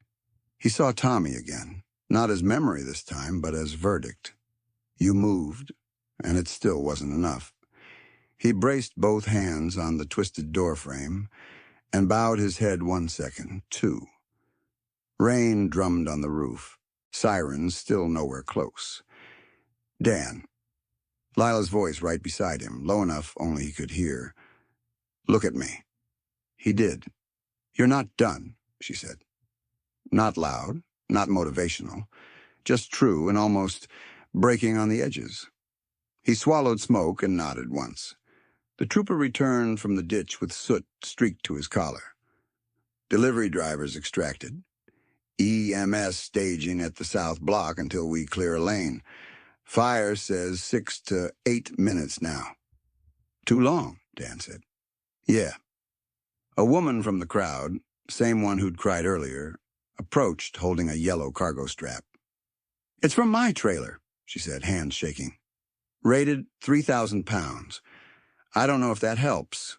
He saw Tommy again, not as memory this time, but as verdict. You moved, and it still wasn't enough. He braced both hands on the twisted doorframe and bowed his head 1 second, 2. Rain drummed on the roof, sirens still nowhere close. Dan. Lila's voice right beside him, low enough only he could hear. "Look at me." He did. "You're not done," she said. Not loud, not motivational, just true and almost breaking on the edges. He swallowed smoke and nodded once. The trooper returned from the ditch with soot streaked to his collar. "Delivery drivers extracted. EMS staging at the south block until we clear a lane. Fire says 6 to 8 minutes now." "Too long," Dan said. "Yeah." A woman from the crowd, same one who'd cried earlier, approached holding a yellow cargo strap. "It's from my trailer," she said, hands shaking. "Rated 3,000 pounds. I don't know if that helps."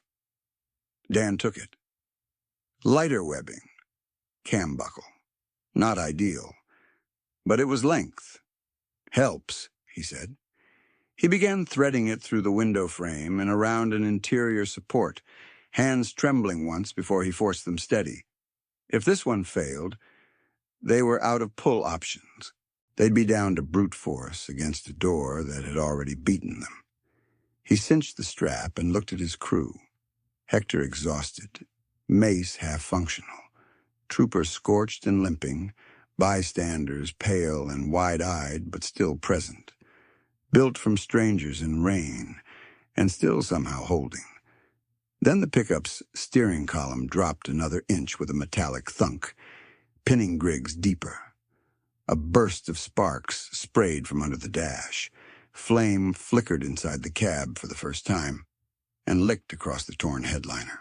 Dan took it. Lighter webbing. Cam buckle. Not ideal. But it was length. "Helps," he said. He began threading it through the window frame and around an interior support, hands trembling once before he forced them steady. If this one failed, they were out of pull options. They'd be down to brute force against a door that had already beaten them. He cinched the strap and looked at his crew. Hector exhausted, Mace half-functional, Trooper scorched and limping, bystanders pale and wide-eyed but still present, built from strangers in rain and still somehow holding. Then the pickup's steering column dropped another inch with a metallic thunk, pinning Griggs deeper. A burst of sparks sprayed from under the dash. Flame flickered inside the cab for the first time and licked across the torn headliner.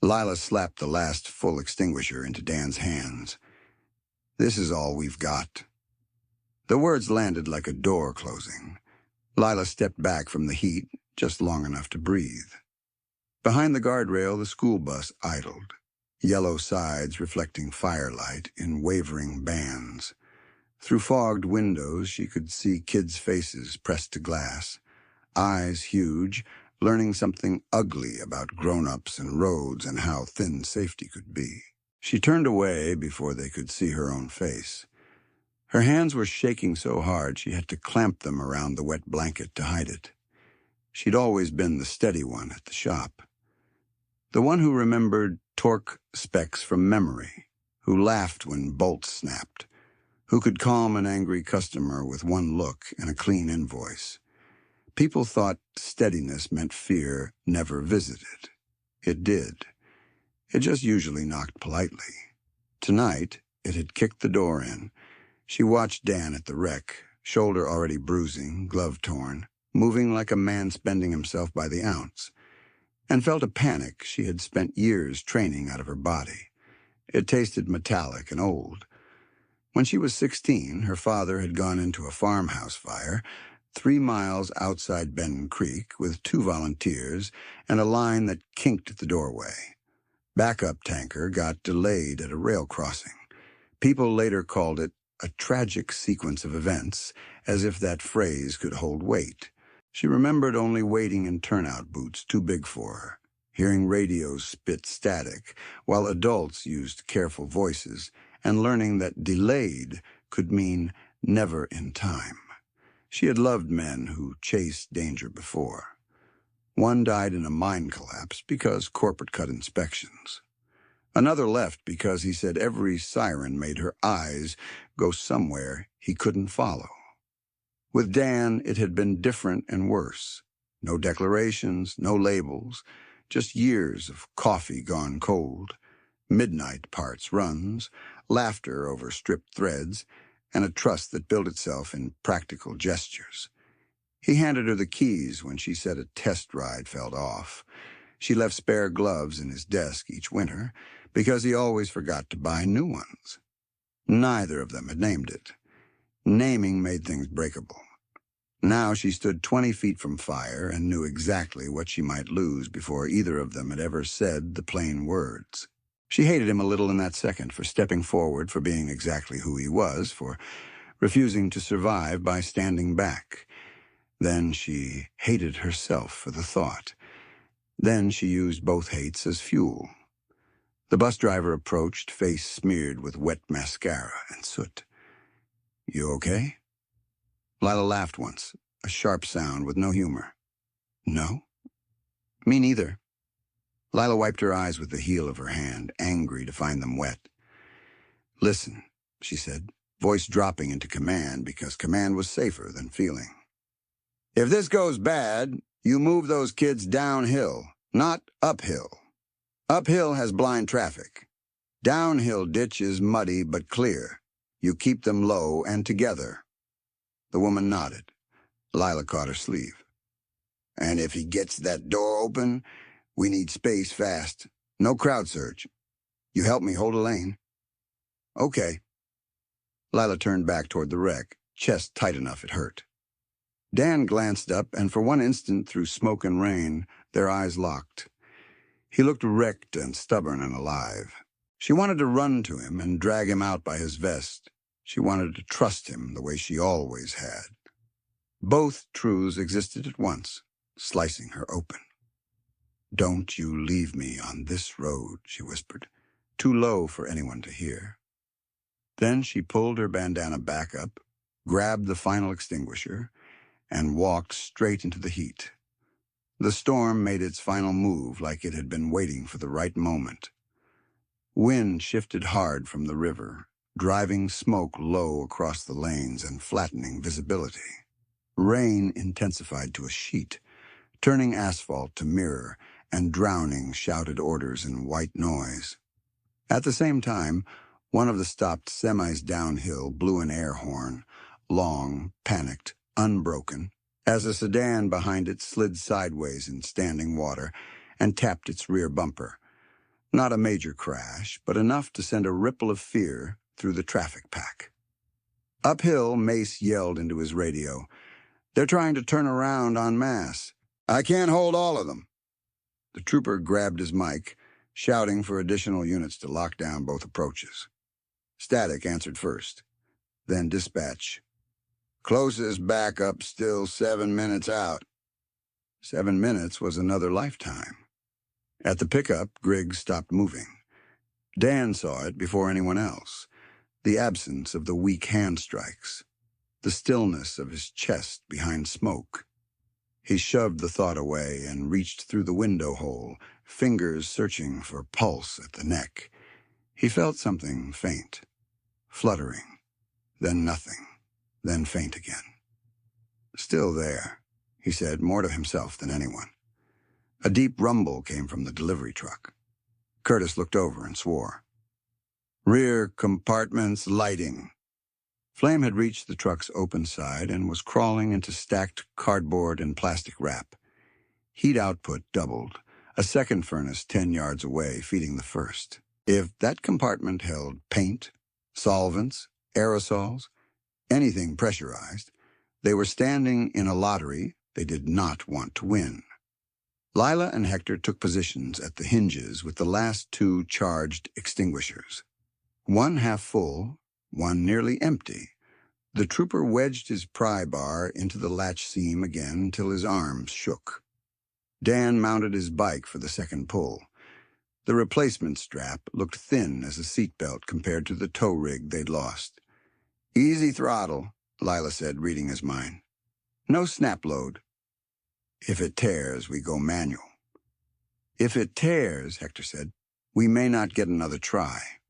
Lila slapped the last full extinguisher into Dan's hands. "This is all we've got." The words landed like a door closing. Lila stepped back from the heat just long enough to breathe. Behind the guardrail, the school bus idled, yellow sides reflecting firelight in wavering bands. Through fogged windows, she could see kids' faces pressed to glass, eyes huge, learning something ugly about grown-ups and roads and how thin safety could be. She turned away before they could see her own face. Her hands were shaking so hard she had to clamp them around the wet blanket to hide it. She'd always been the steady one at the shop. The one who remembered torque specs from memory, who laughed when bolts snapped, who could calm an angry customer with one look and a clean invoice. People thought steadiness meant fear never visited. It did. It just usually knocked politely. Tonight, it had kicked the door in. She watched Dan at the wreck, shoulder already bruising, glove torn, moving like a man spending himself by the ounce, and felt a panic she had spent years training out of her body. It tasted metallic and old. When she was 16, her father had gone into a farmhouse fire 3 miles outside Benton Creek with 2 volunteers and a line that kinked at the doorway. Backup tanker got delayed at a rail crossing. People later called it a tragic sequence of events, as if that phrase could hold weight. She remembered only waiting in turnout boots too big for her, hearing radios spit static, while adults used careful voices, and learning that delayed could mean never in time. She had loved men who chased danger before. One died in a mine collapse because corporate cut inspections. Another left because he said every siren made her eyes go somewhere he couldn't follow. With Dan, it had been different and worse. No declarations, no labels, just years of coffee gone cold, midnight parts runs, laughter over stripped threads, and a trust that built itself in practical gestures. He handed her the keys when she said a test ride felt off. She left spare gloves in his desk each winter because he always forgot to buy new ones. Neither of them had named it. Naming made things breakable. Now she stood 20 feet from fire and knew exactly what she might lose before either of them had ever said the plain words. She hated him a little in that second for stepping forward, for being exactly who he was, for refusing to survive by standing back. Then she hated herself for the thought. Then she used both hates as fuel. The bus driver approached, face smeared with wet mascara and soot. "You okay?" Lila laughed once, a sharp sound with no humor. "No?" "Me neither." Lila wiped her eyes with the heel of her hand, angry to find them wet. "Listen," she said, voice dropping into command because command was safer than feeling. "If this goes bad, you move those kids downhill, not uphill. Uphill has blind traffic. Downhill ditch is muddy but clear. You keep them low and together." The woman nodded. Lila caught her sleeve. "And if he gets that door open, we need space fast. No crowd surge. You help me hold a lane." "Okay." Lila turned back toward the wreck, chest tight enough it hurt. Dan glanced up, and for one instant through smoke and rain, their eyes locked. He looked wrecked and stubborn and alive. She wanted to run to him and drag him out by his vest. She wanted to trust him the way she always had. Both truths existed at once, slicing her open. "Don't you leave me on this road," she whispered, too low for anyone to hear. Then she pulled her bandana back up, grabbed the final extinguisher, and walked straight into the heat. The storm made its final move like it had been waiting for the right moment. Wind shifted hard from the river, driving smoke low across the lanes and flattening visibility. Rain intensified to a sheet, turning asphalt to mirror and drowning shouted orders in white noise. At the same time, one of the stopped semis downhill blew an air horn, long, panicked, unbroken, as a sedan behind it slid sideways in standing water and tapped its rear bumper. Not a major crash, but enough to send a ripple of fear through the traffic pack. Uphill, Mace yelled into his radio, "They're trying to turn around en masse. I can't hold all of them." The trooper grabbed his mic, shouting for additional units to lock down both approaches. Static answered first, then dispatch. "Closest backup still 7 minutes out." 7 minutes was another lifetime. At the pickup, Griggs stopped moving. Dan saw it before anyone else, the absence of the weak hand strikes, the stillness of his chest behind smoke. He shoved the thought away and reached through the window hole, fingers searching for pulse at the neck. He felt something faint, fluttering, then nothing, then faint again. "Still there," he said, more to himself than anyone. A deep rumble came from the delivery truck. Curtis looked over and swore. "Rear compartments lighting." Flame had reached the truck's open side and was crawling into stacked cardboard and plastic wrap. Heat output doubled, a second furnace 10 yards away feeding the first. If that compartment held paint, solvents, aerosols, anything pressurized, they were standing in a lottery they did not want to win. Lila and Hector took positions at the hinges with the last 2 charged extinguishers. One half full, one nearly empty. The trooper wedged his pry bar into the latch seam again until his arms shook. Dan mounted his bike for the second pull. The replacement strap looked thin as a seatbelt compared to the tow rig they'd lost. "Easy throttle," Lila said, reading his mind. "No snap load." "If it tears, we go manual." "If it tears," Hector said, "we may not get another try."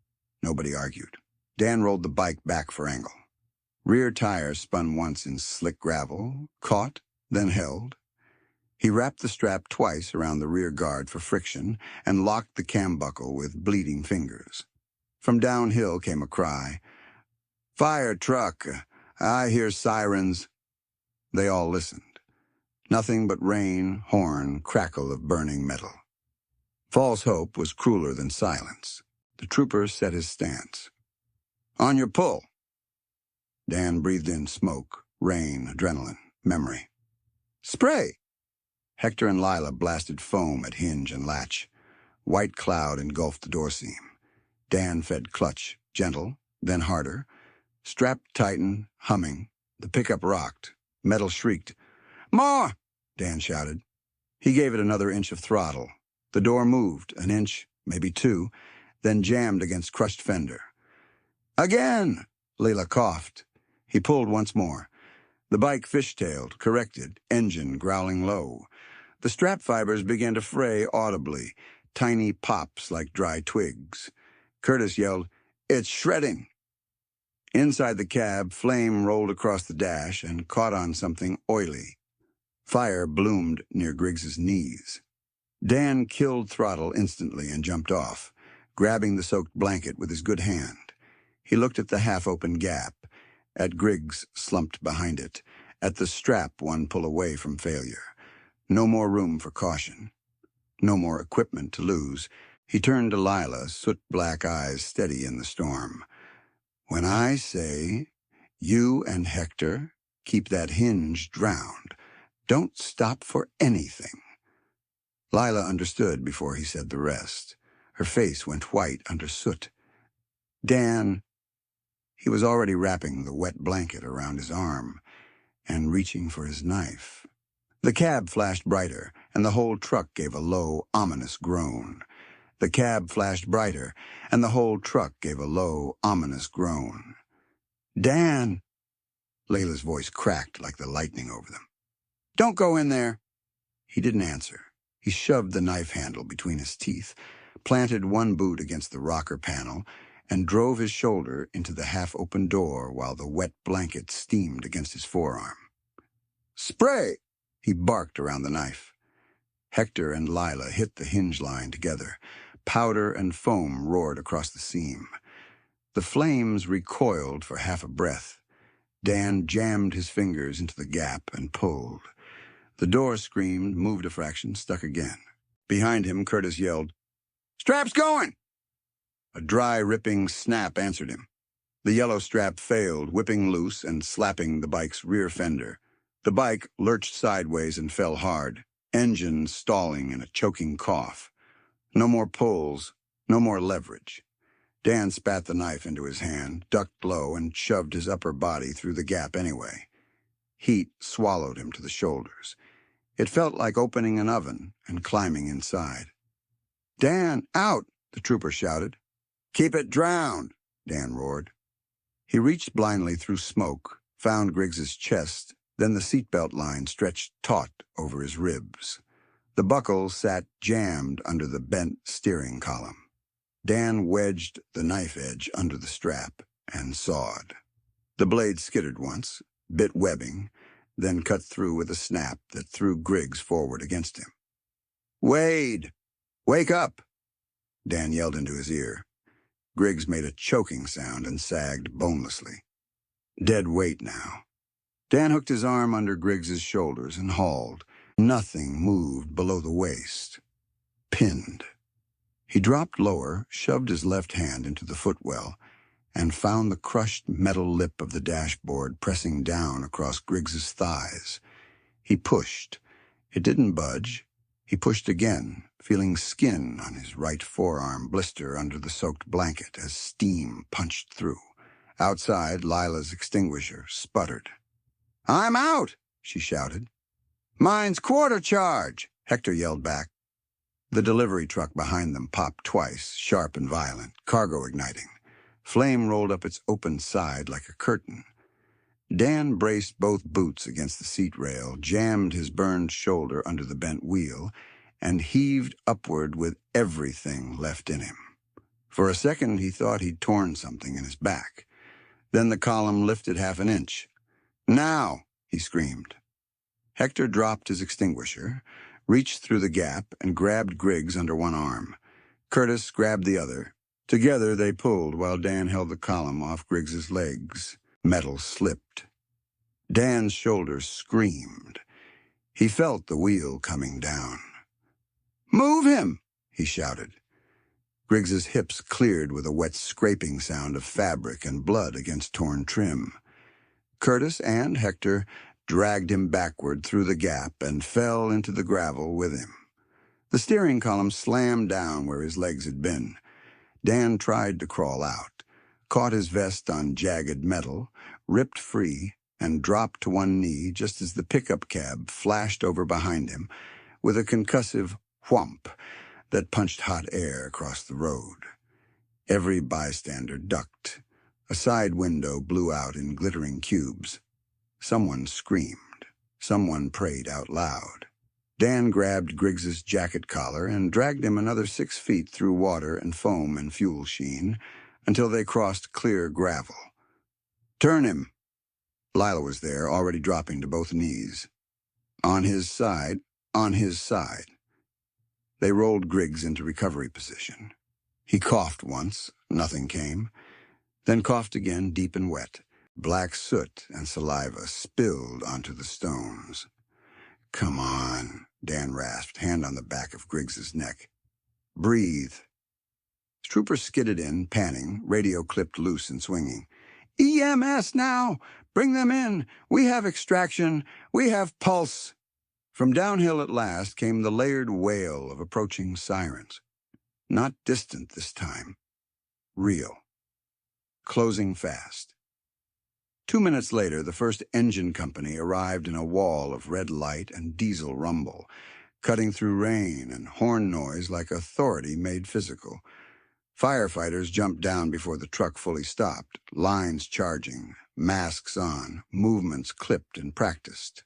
Nobody argued. Dan rolled the bike back for angle. Rear tires spun once in slick gravel, caught, then held. He wrapped the strap twice around the rear guard for friction and locked the cam buckle with bleeding fingers. From downhill came a cry, "Fire truck! I hear sirens." They all listened. Nothing but rain, horn, crackle of burning metal. False hope was crueler than silence. The trooper set his stance. "On your pull." Dan breathed in smoke, rain, adrenaline, memory. "Spray!" Hector and Lila blasted foam at hinge and latch. White cloud engulfed the door seam. Dan fed clutch, gentle, then harder. Strap tightened, humming. The pickup rocked. Metal shrieked. "More!" Dan shouted. He gave it another inch of throttle. The door moved, an inch, maybe two, then jammed against crushed fender. "Again!" Lila coughed. He pulled once more. The bike fishtailed, corrected, engine growling low. The strap fibers began to fray audibly, tiny pops like dry twigs. Curtis yelled, "It's shredding!" Inside the cab, flame rolled across the dash and caught on something oily. Fire bloomed near Griggs's knees. Dan killed throttle instantly and jumped off, grabbing the soaked blanket with his good hand. He looked at the half-open gap, at Griggs slumped behind it, at the strap one pull away from failure. No more room for caution. No more equipment to lose. He turned to Lila, soot-black eyes steady in the storm. "When I say, you and Hector, keep that hinge drowned. Don't stop for anything." Lila understood before he said the rest. Her face went white under soot. Dan... He was already wrapping the wet blanket around his arm and reaching for his knife. The cab flashed brighter, and the whole truck gave a low, ominous groan. The cab flashed brighter, and the whole truck gave a low, ominous groan. "Dan!" Layla's voice cracked like the lightning over them. "Don't go in there!" He didn't answer. He shoved the knife handle between his teeth, planted one boot against the rocker panel, and drove his shoulder into the half-open door while the wet blanket steamed against his forearm. "Spray!" He barked around the knife. Hector and Lila hit the hinge line together. Powder and foam roared across the seam. The flames recoiled for half a breath. Dan jammed his fingers into the gap and pulled. The door screamed, moved a fraction, stuck again. Behind him, Curtis yelled, "Strap's going!" A dry, ripping snap answered him. The yellow strap failed, whipping loose and slapping the bike's rear fender. The bike lurched sideways and fell hard, engine stalling in a choking cough. No more pulls, no more leverage. Dan spat the knife into his hand, ducked low, and shoved his upper body through the gap anyway. Heat swallowed him to the shoulders. It felt like opening an oven and climbing inside. "Dan, out!" the trooper shouted. "Keep it drowned!" Dan roared. He reached blindly through smoke, found Griggs's chest, then the seatbelt line stretched taut over his ribs. The buckle sat jammed under the bent steering column. Dan wedged the knife edge under the strap and sawed. The blade skittered once, bit webbing, then cut through with a snap that threw Griggs forward against him. "Wade! Wake up!" Dan yelled into his ear. Griggs made a choking sound and sagged bonelessly. Dead weight now. Dan hooked his arm under Griggs's shoulders and hauled. Nothing moved below the waist. Pinned. He dropped lower, shoved his left hand into the footwell, and found the crushed metal lip of the dashboard pressing down across Griggs's thighs. He pushed. It didn't budge. He pushed again, feeling skin on his right forearm blister under the soaked blanket as steam punched through. Outside, Lila's extinguisher sputtered. "I'm out!" she shouted. "Mine's quarter charge!" Hector yelled back. The delivery truck behind them popped twice, sharp and violent, cargo igniting. Flame rolled up its open side like a curtain. Dan braced both boots against the seat rail, jammed his burned shoulder under the bent wheel, and heaved upward with everything left in him. For a second, he thought he'd torn something in his back. Then the column lifted half an inch. "Now!" he screamed. Hector dropped his extinguisher, reached through the gap, and grabbed Griggs under one arm. Curtis grabbed the other. Together they pulled while Dan held the column off Griggs's legs. Metal slipped. Dan's shoulders screamed. He felt the wheel coming down. "Move him!" he shouted. Griggs's hips cleared with a wet scraping sound of fabric and blood against torn trim. Curtis and Hector dragged him backward through the gap and fell into the gravel with him. The steering column slammed down where his legs had been. Dan tried to crawl out, caught his vest on jagged metal, ripped free, and dropped to one knee just as the pickup cab flashed over behind him with a concussive whomp that punched hot air across the road. Every bystander ducked. A side window blew out in glittering cubes. Someone screamed. Someone prayed out loud. Dan grabbed Griggs's jacket collar and dragged him another 6 feet through water and foam and fuel sheen until they crossed clear gravel. "Turn him." Lila was there, already dropping to both knees. On his side, on his side. They rolled Griggs into recovery position. He coughed once, nothing came, then coughed again, deep and wet. Black soot and saliva spilled onto the stones. "Come on," Dan rasped, hand on the back of Griggs's neck. "Breathe." Trooper skidded in, panning, radio clipped loose and swinging. "EMS now! Bring them in! We have extraction! We have pulse!" From downhill at last came the layered wail of approaching sirens. Not distant this time. Real. Closing fast. 2 minutes later, the first engine company arrived in a wall of red light and diesel rumble, cutting through rain and horn noise like authority made physical. Firefighters jumped down before the truck fully stopped, lines charging, masks on, movements clipped and practiced.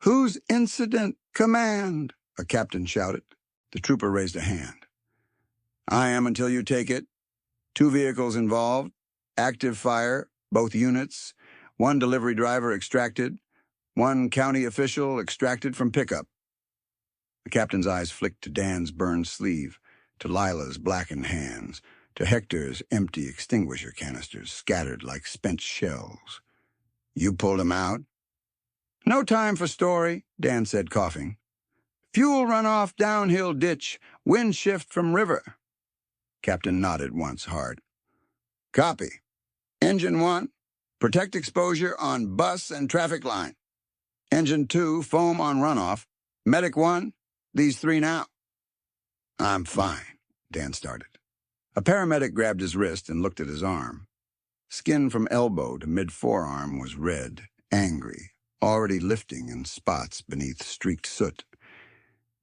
"Whose incident command?" a captain shouted. The trooper raised a hand. "I am until you take it. 2 vehicles involved. Active fire, both units. 1 delivery driver extracted. 1 county official extracted from pickup." The captain's eyes flicked to Dan's burned sleeve, to Lila's blackened hands, to Hector's empty extinguisher canisters scattered like spent shells. "You pulled him out?" "No time for story," Dan said, coughing. "Fuel runoff downhill ditch, wind shift from river." Captain nodded once hard. "Copy. Engine 1, protect exposure on bus and traffic line. Engine 2, foam on runoff. Medic 1, these 3 now." "I'm fine," Dan started. A paramedic grabbed his wrist and looked at his arm. Skin from elbow to mid-forearm was red, angry, already lifting in spots beneath streaked soot.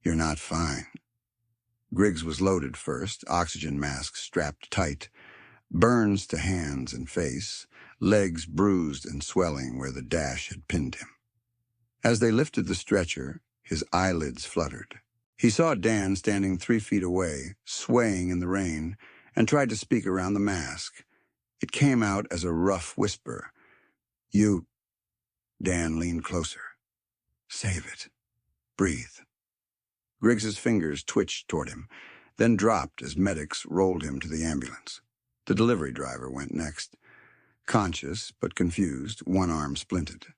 "You're not fine." Griggs was loaded first, oxygen mask strapped tight, burns to hands and face, legs bruised and swelling where the dash had pinned him. As they lifted the stretcher, his eyelids fluttered. He saw Dan standing 3 feet away, swaying in the rain, and tried to speak around the mask. It came out as a rough whisper. "You—" Dan leaned closer. "Save it. Breathe." Griggs's fingers twitched toward him, then dropped as medics rolled him to the ambulance. The delivery driver went next. Conscious but confused, one arm splinted.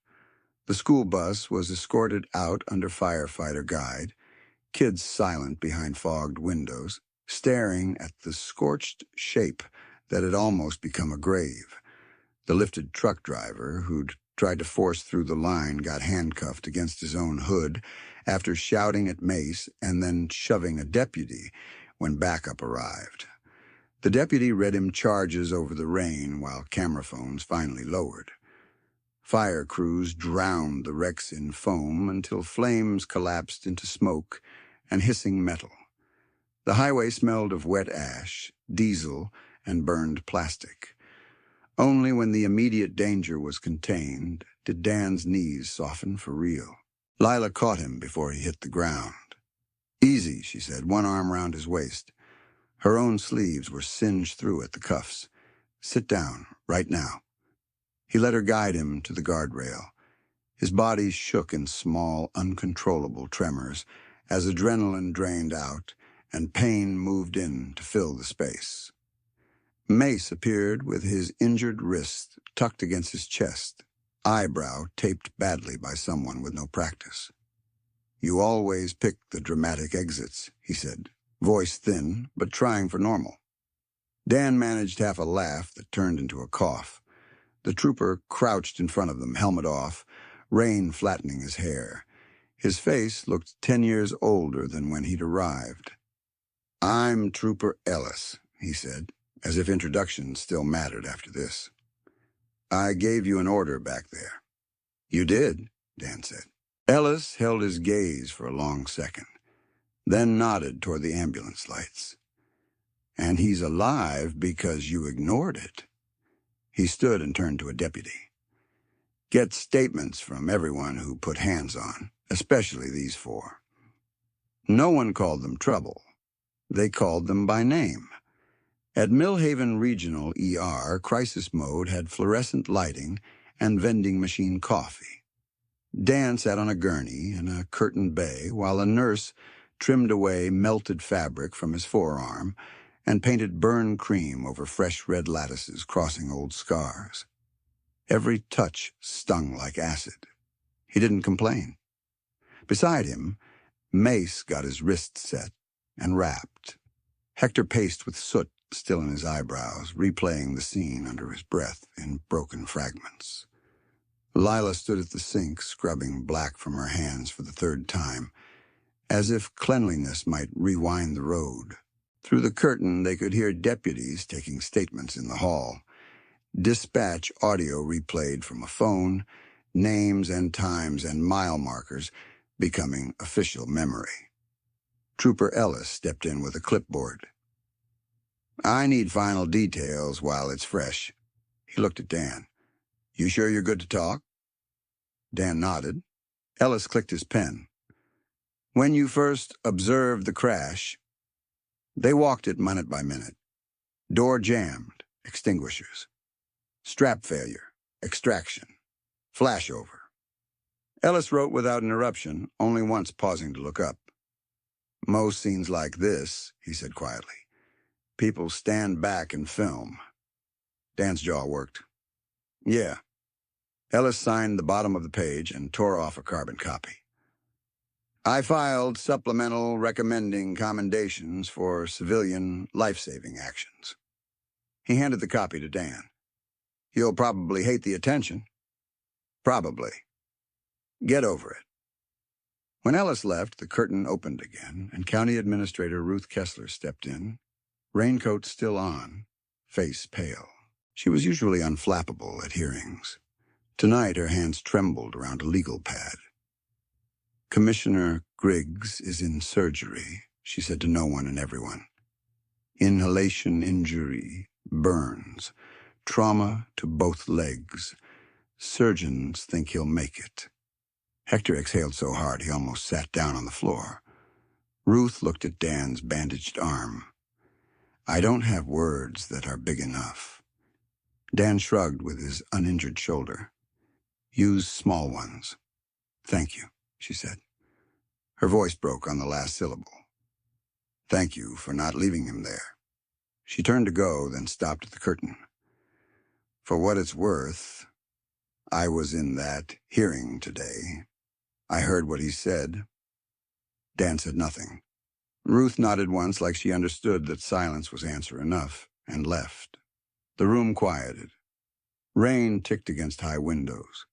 The school bus was escorted out under firefighter guide, kids silent behind fogged windows, staring at the scorched shape that had almost become a grave. The lifted truck driver, who'd tried to force through the line, got handcuffed against his own hood after shouting at Mace and then shoving a deputy when backup arrived. The deputy read him charges over the rain while camera phones finally lowered. Fire crews drowned the wrecks in foam until flames collapsed into smoke and hissing metal. The highway smelled of wet ash, diesel, and burned plastic. Only when the immediate danger was contained did Dan's knees soften for real. Lila caught him before he hit the ground. "Easy," she said, one arm round his waist. Her own sleeves were singed through at the cuffs. "Sit down, right now." He let her guide him to the guardrail. His body shook in small, uncontrollable tremors as adrenaline drained out and pain moved in to fill the space. Mace appeared with his injured wrist tucked against his chest, eyebrow taped badly by someone with no practice. "You always pick the dramatic exits," he said, voice thin but trying for normal. Dan managed half a laugh that turned into a cough. The trooper crouched in front of them, helmet off, rain flattening his hair. His face looked 10 years older than when he'd arrived. "I'm Trooper Ellis," he said, as if introductions still mattered after this. "I gave you an order back there." "You did," Dan said. Ellis held his gaze for a long second, then nodded toward the ambulance lights. "And he's alive because you ignored it." He stood and turned to a deputy. "Get statements from everyone who put hands on, especially these 4. No one called them trouble. They called them by name. At Millhaven Regional ER, crisis mode had fluorescent lighting and vending machine coffee. Dan sat on a gurney in a curtained bay while a nurse trimmed away melted fabric from his forearm and painted burn cream over fresh red lattices crossing old scars. Every touch stung like acid. He didn't complain. Beside him, Mace got his wrist set and wrapped. Hector paced with soot still in his eyebrows, replaying the scene under his breath in broken fragments. Lila stood at the sink, scrubbing black from her hands for the 3rd time, as if cleanliness might rewind the road. Through the curtain, they could hear deputies taking statements in the hall. Dispatch audio replayed from a phone, names and times and mile markers becoming official memory. Trooper Ellis stepped in with a clipboard. "I need final details while it's fresh." He looked at Dan. "You sure you're good to talk?" Dan nodded. Ellis clicked his pen. "When you first observed the crash..." They walked it minute by minute. "Door jammed, extinguishers. Strap failure, extraction, flashover." Ellis wrote without interruption, only once pausing to look up. "Most scenes like this," he said quietly, "people stand back and film." Dan's jaw worked. "Yeah." Ellis signed the bottom of the page and tore off a carbon copy. "I filed supplemental recommending commendations for civilian life-saving actions." He handed the copy to Dan. "You'll probably hate the attention." "Probably. Get over it." When Ellis left, the curtain opened again, and County Administrator Ruth Kessler stepped in, raincoat still on, face pale. She was usually unflappable at hearings. Tonight her hands trembled around a legal pad. "Commissioner Griggs is in surgery," she said to no one and everyone. "Inhalation injury, burns, trauma to both legs. Surgeons think he'll make it." Hector exhaled so hard he almost sat down on the floor. Ruth looked at Dan's bandaged arm. "I don't have words that are big enough." Dan shrugged with his uninjured shoulder. "Use small ones." "Thank you," she said. Her voice broke on the last syllable. "Thank you for not leaving him there." She turned to go, then stopped at the curtain. "For what it's worth, I was in that hearing today. I heard what he said." Dan said nothing. Ruth nodded once like she understood that silence was answer enough, and left. The room quieted. Rain ticked against high windows.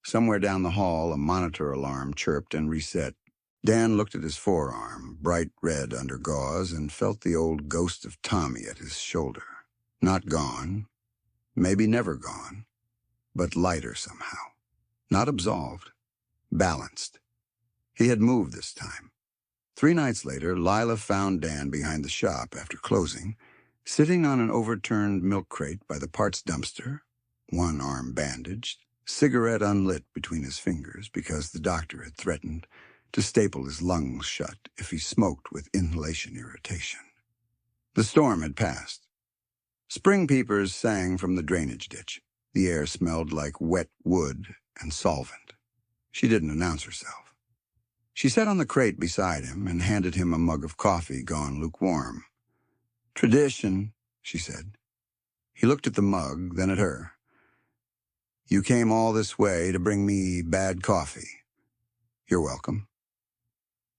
Somewhere down the hall, a monitor alarm chirped and reset. Dan looked at his forearm, bright red under gauze, and felt the old ghost of Tommy at his shoulder. Not gone, maybe never gone, but lighter somehow. Not absolved, balanced. He had moved this time. 3 nights later, Lila found Dan behind the shop after closing, sitting on an overturned milk crate by the parts dumpster, one arm bandaged, cigarette unlit between his fingers because the doctor had threatened to staple his lungs shut if he smoked with inhalation irritation. The storm had passed. Spring peepers sang from the drainage ditch. The air smelled like wet wood and solvent. She didn't announce herself. She sat on the crate beside him and handed him a mug of coffee gone lukewarm. "Tradition," she said. He looked at the mug, then at her. "You came all this way to bring me bad coffee. You're welcome."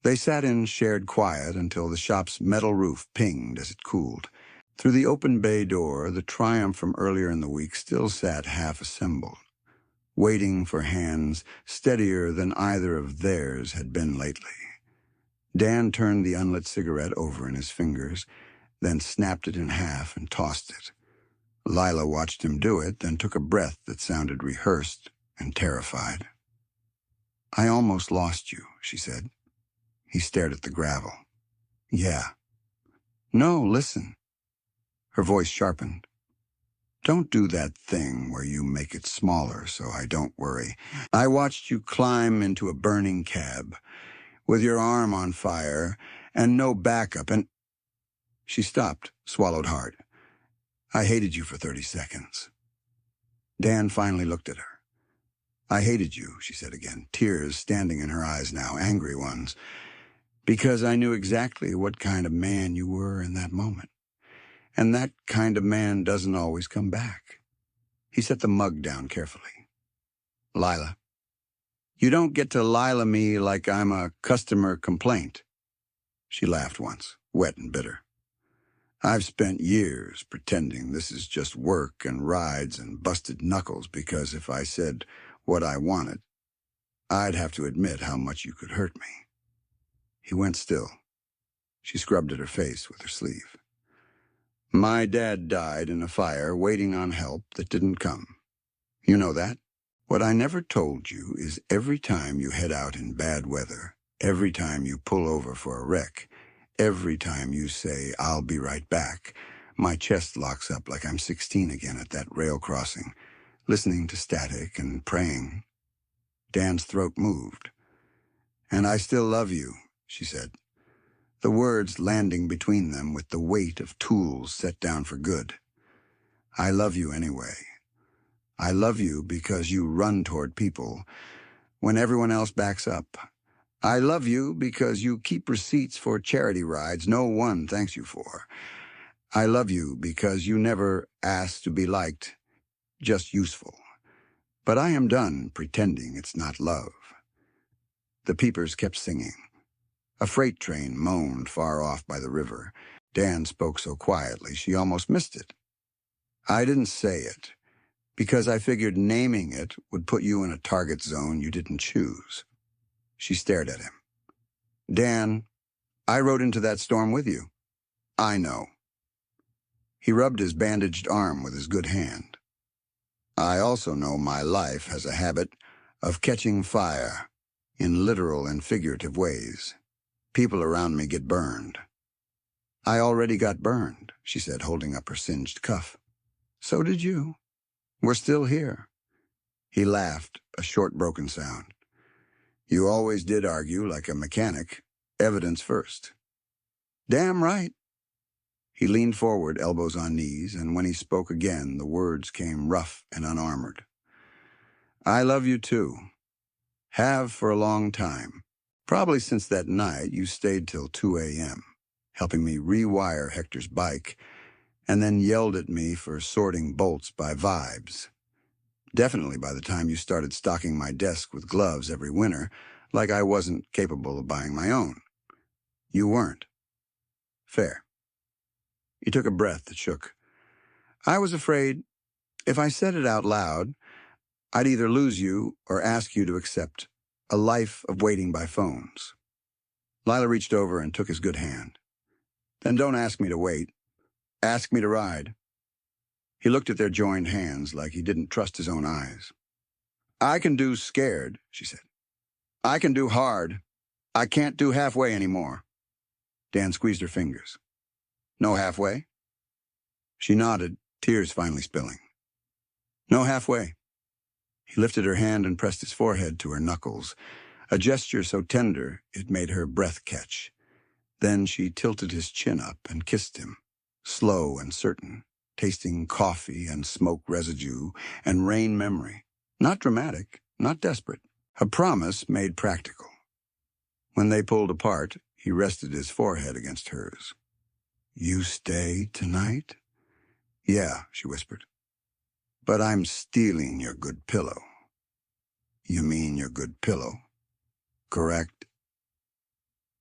They sat in shared quiet until the shop's metal roof pinged as it cooled. Through the open bay door, the Triumph from earlier in the week still sat half-assembled, waiting for hands steadier than either of theirs had been lately. Dan turned the unlit cigarette over in his fingers, then snapped it in half and tossed it. Lila watched him do it, then took a breath that sounded rehearsed and terrified. "I almost lost you," she said. He stared at the gravel. "Yeah." "No, listen." Her voice sharpened. "Don't do that thing where you make it smaller so I don't worry. I watched you climb into a burning cab, with your arm on fire and no backup, and—" She stopped, swallowed hard. "I hated you for 30 seconds. Dan finally looked at her. "I hated you," she said again, tears standing in her eyes now, angry ones, "because I knew exactly what kind of man you were in that moment. And that kind of man doesn't always come back." He set the mug down carefully. "Lila, you don't get to Lila me like I'm a customer complaint." She laughed once, wet and bitter. "I've spent years pretending this is just work and rides and busted knuckles because if I said what I wanted, I'd have to admit how much you could hurt me." He went still. She scrubbed at her face with her sleeve. "My dad died in a fire waiting on help that didn't come. You know that? What I never told you is every time you head out in bad weather, every time you pull over for a wreck, every time you say, 'I'll be right back,' my chest locks up like I'm 16 again at that rail crossing, listening to static and praying." Dan's throat moved. "And I still love you," she said, the words landing between them with the weight of tools set down for good. "I love you anyway. I love you because you run toward people when everyone else backs up. I love you because you keep receipts for charity rides no one thanks you for. I love you because you never ask to be liked, just useful. But I am done pretending it's not love." The peepers kept singing. A freight train moaned far off by the river. Dan spoke so quietly she almost missed it. "I didn't say it, because I figured naming it would put you in a target zone you didn't choose." She stared at him. "Dan, I rode into that storm with you." "I know." He rubbed his bandaged arm with his good hand. "I also know my life has a habit of catching fire in literal and figurative ways. People around me get burned." "I already got burned," she said, holding up her singed cuff. "So did you. We're still here." He laughed, a short, broken sound. "You always did argue like a mechanic, evidence first." "Damn right." He leaned forward, elbows on knees, and when he spoke again, the words came rough and unarmored. "I love you too. Have for a long time. Probably since that night you stayed till 2 a.m., helping me rewire Hector's bike, and then yelled at me for sorting bolts by vibes. Definitely by the time you started stocking my desk with gloves every winter, like I wasn't capable of buying my own. You weren't. Fair." He took a breath that shook. "I was afraid, if I said it out loud, I'd either lose you or ask you to accept a life of waiting by phones." Lila reached over and took his good hand. "Then don't ask me to wait. Ask me to ride." He looked at their joined hands like he didn't trust his own eyes. "I can do scared," she said. "I can do hard. I can't do halfway anymore." Dan squeezed her fingers. "No halfway?" She nodded, tears finally spilling. "No halfway." He lifted her hand and pressed his forehead to her knuckles, a gesture so tender it made her breath catch. Then she tilted his chin up and kissed him, slow and certain, tasting coffee and smoke residue and rain memory. Not dramatic, not desperate, A promise made practical. When they pulled apart, he rested his forehead against hers. "You stay tonight?" "Yeah," she whispered. "But I'm stealing your good pillow." "You mean your good pillow?" "Correct."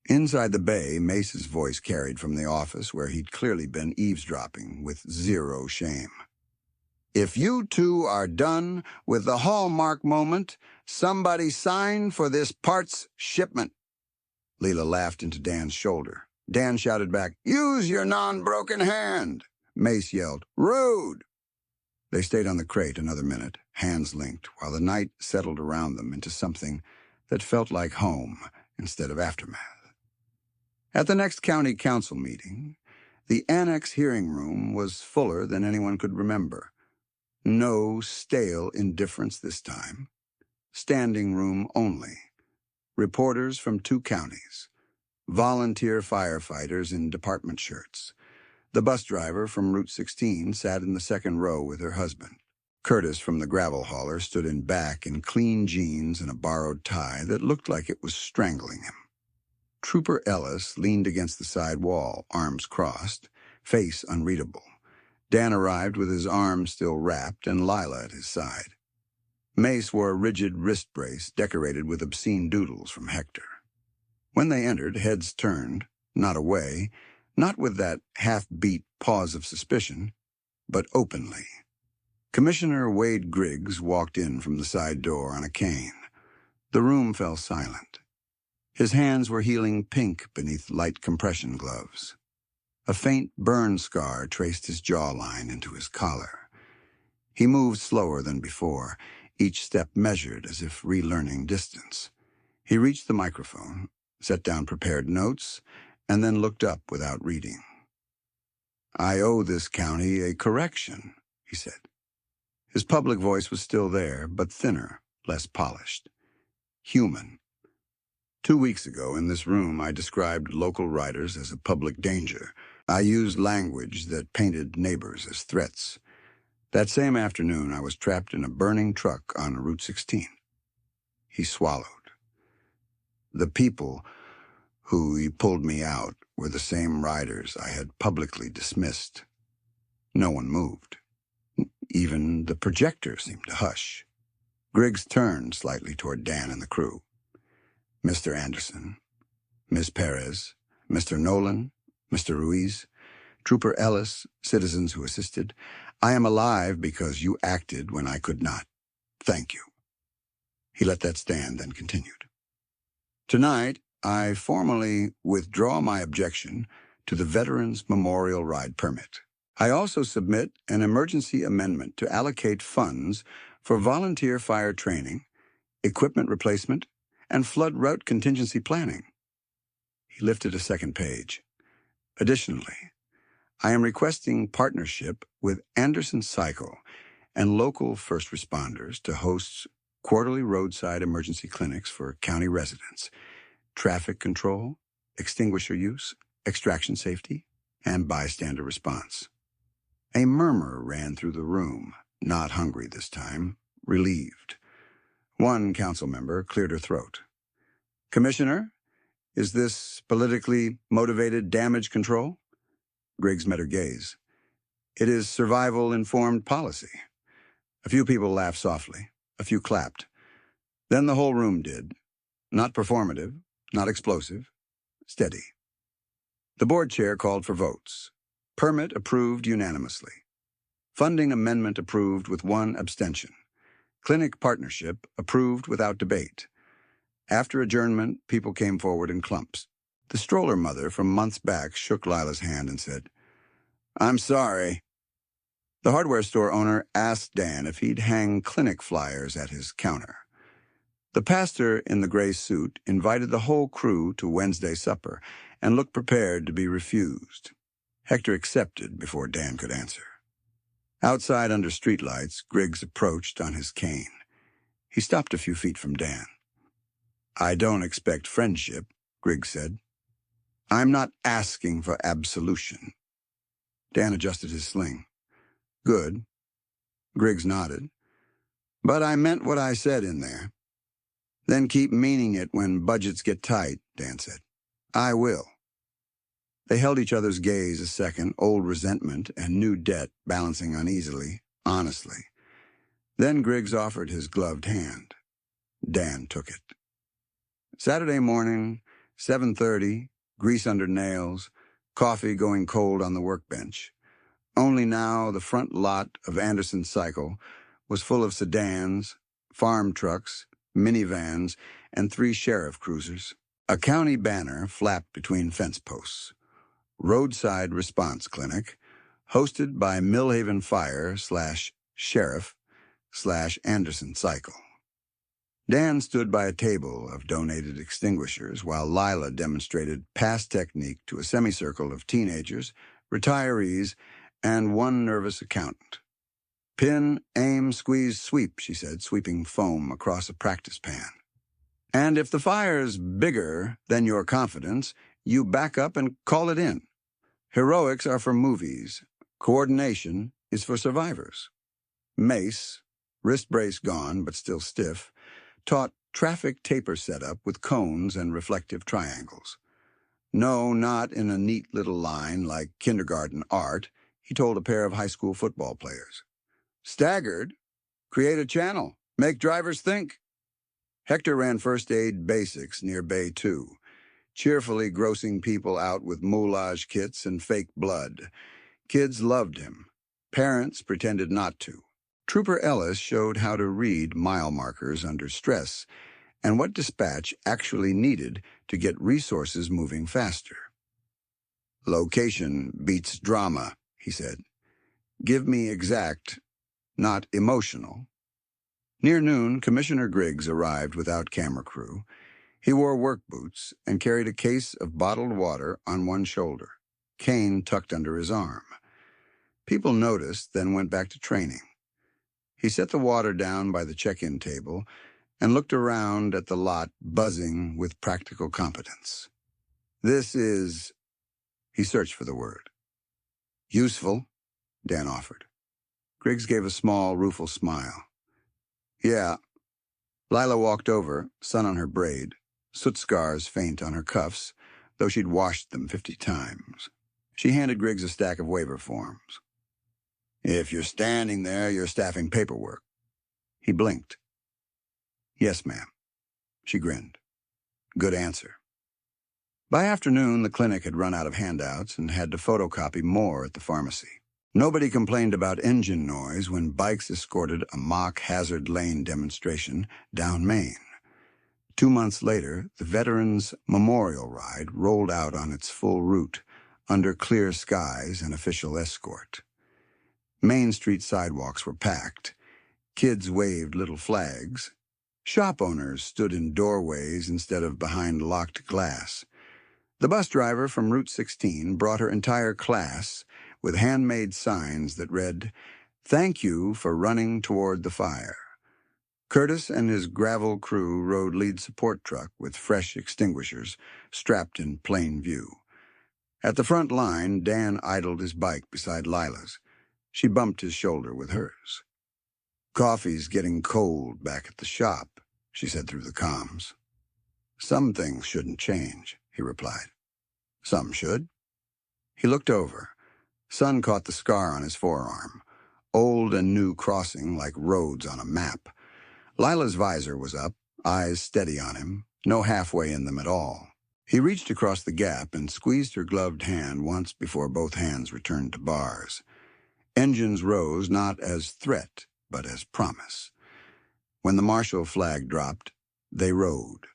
Inside the bay, Mace's voice carried from the office where he'd clearly been eavesdropping with zero shame. "If you two are done with the hallmark moment, somebody sign for this parts shipment." Leela laughed into Dan's shoulder. Dan shouted back, "Use your non-broken hand." Mace yelled, "Rude!" They stayed on the crate another minute, hands linked, while the night settled around them into something that felt like home instead of aftermath. At the next county council meeting, the annex hearing room was fuller than anyone could remember. No stale indifference this time. Standing room only. Reporters from 2 counties. Volunteer firefighters in department shirts. The bus driver from Route 16 sat in the second row with her husband. Curtis from the gravel hauler stood in back in clean jeans and a borrowed tie that looked like it was strangling him. Trooper Ellis leaned against the side wall, arms crossed, face unreadable. Dan arrived with his arms still wrapped and Lila at his side. Mace wore a rigid wrist brace decorated with obscene doodles from Hector. When they entered, heads turned, not away, not with that half-beat pause of suspicion, but openly. Commissioner Wade Griggs walked in from the side door on a cane. The room fell silent. His hands were healing pink beneath light compression gloves. A faint burn scar traced his jawline into his collar. He moved slower than before, each step measured as if relearning distance. He reached the microphone, set down prepared notes, and then looked up without reading. "I owe this county a correction," he said. His public voice was still there, but thinner, less polished. Human. 2 weeks ago in this room, I described local riders as a public danger. I used language that painted neighbors as threats. That same afternoon, I was trapped in a burning truck on Route 16. He swallowed. The people who pulled me out were the same riders I had publicly dismissed. No one moved. Even the projector seemed to hush. Griggs turned slightly toward Dan and the crew. "Mr. Anderson, Ms. Perez, Mr. Nolan, Mr. Ruiz, Trooper Ellis, citizens who assisted, I am alive because you acted when I could not. Thank you." He let that stand, then continued. "Tonight, I formally withdraw my objection to the Veterans Memorial Ride Permit. I also submit an emergency amendment to allocate funds for volunteer fire training, equipment replacement, and flood route contingency planning." He lifted a second page. "Additionally, I am requesting partnership with Anderson Cycle and local first responders to host quarterly roadside emergency clinics for county residents, traffic control, extinguisher use, extraction safety, and bystander response." A murmur ran through the room, not hungry this time, relieved. One council member cleared her throat. "Commissioner, is this politically motivated damage control?" Griggs met her gaze. "It is survival-informed policy." A few people laughed softly. A few clapped. Then the whole room did. Not performative, not explosive, steady. The board chair called for votes. Permit approved unanimously. Funding amendment approved with 1 abstention. Clinic partnership approved without debate. After adjournment, people came forward in clumps. The stroller mother from months back shook Lila's hand and said, "I'm sorry." The hardware store owner asked Dan if he'd hang clinic flyers at his counter. The pastor in the gray suit invited the whole crew to Wednesday supper and looked prepared to be refused. Hector accepted before Dan could answer. Outside under streetlights, Griggs approached on his cane. He stopped a few feet from Dan. "I don't expect friendship," Griggs said. "I'm not asking for absolution." Dan adjusted his sling. "Good." Griggs nodded. "But I meant what I said in there." Then keep meaning it when budgets get tight, Dan said. I will. They held each other's gaze a second, old resentment and new debt balancing uneasily, honestly. Then Griggs offered his gloved hand. Dan took it. Saturday morning, 7:30, grease under nails, coffee going cold on the workbench. Only now the front lot of Anderson Cycle was full of sedans, farm trucks, minivans, and 3 sheriff cruisers. A county banner flapped between fence posts. Roadside Response Clinic, hosted by Millhaven Fire/Sheriff/Anderson Cycle. Dan stood by a table of donated extinguishers while Lila demonstrated pass technique to a semicircle of teenagers, retirees, and one nervous accountant. Pin, aim, squeeze, sweep, she said, sweeping foam across a practice pan. And if the fire's bigger than your confidence, you back up and call it in. Heroics are for movies. Coordination is for survivors. Mace, wrist brace gone but still stiff, taught traffic taper setup with cones and reflective triangles. No, not in a neat little line like kindergarten art, he told a pair of high school football players. Staggered? Create a channel. Make drivers think. Hector ran first aid basics near Bay 2, cheerfully grossing people out with moulage kits and fake blood. Kids loved him. Parents pretended not to. Trooper Ellis showed how to read mile markers under stress and what dispatch actually needed to get resources moving faster. Location beats drama, he said. Give me exact, not emotional. Near noon, Commissioner Griggs arrived without camera crew. He wore work boots and carried a case of bottled water on one shoulder, cane tucked under his arm. People noticed, then went back to training. He set the water down by the check-in table and looked around at the lot buzzing with practical competence. This is... He searched for the word. Useful, Dan offered. Griggs gave a small, rueful smile. Yeah. Lila walked over, sun on her braid, soot scars faint on her cuffs, though she'd washed them 50 times. She handed Griggs a stack of waiver forms. If you're standing there, you're staffing paperwork. He blinked. Yes, ma'am. She grinned. Good answer. By afternoon, the clinic had run out of handouts and had to photocopy more at the pharmacy. Nobody complained about engine noise when bikes escorted a mock hazard lane demonstration down Main. 2 months later, the Veterans Memorial Ride rolled out on its full route, under clear skies and official escort. Main Street sidewalks were packed. Kids waved little flags. Shop owners stood in doorways instead of behind locked glass. The bus driver from Route 16 brought her entire class with handmade signs that read, "Thank you for running toward the fire." Curtis and his gravel crew rode lead support truck with fresh extinguishers strapped in plain view. At the front line, Dan idled his bike beside Lila's. She bumped his shoulder with hers. Coffee's getting cold back at the shop, she said through the comms. Some things shouldn't change, he replied. Some should. He looked over. Sun caught the scar on his forearm, old and new crossing like roads on a map. Lila's visor was up, eyes steady on him, no halfway in them at all. He reached across the gap and squeezed her gloved hand once before both hands returned to bars. Engines rose not as threat, but as promise. When the marshal flag dropped, they rode.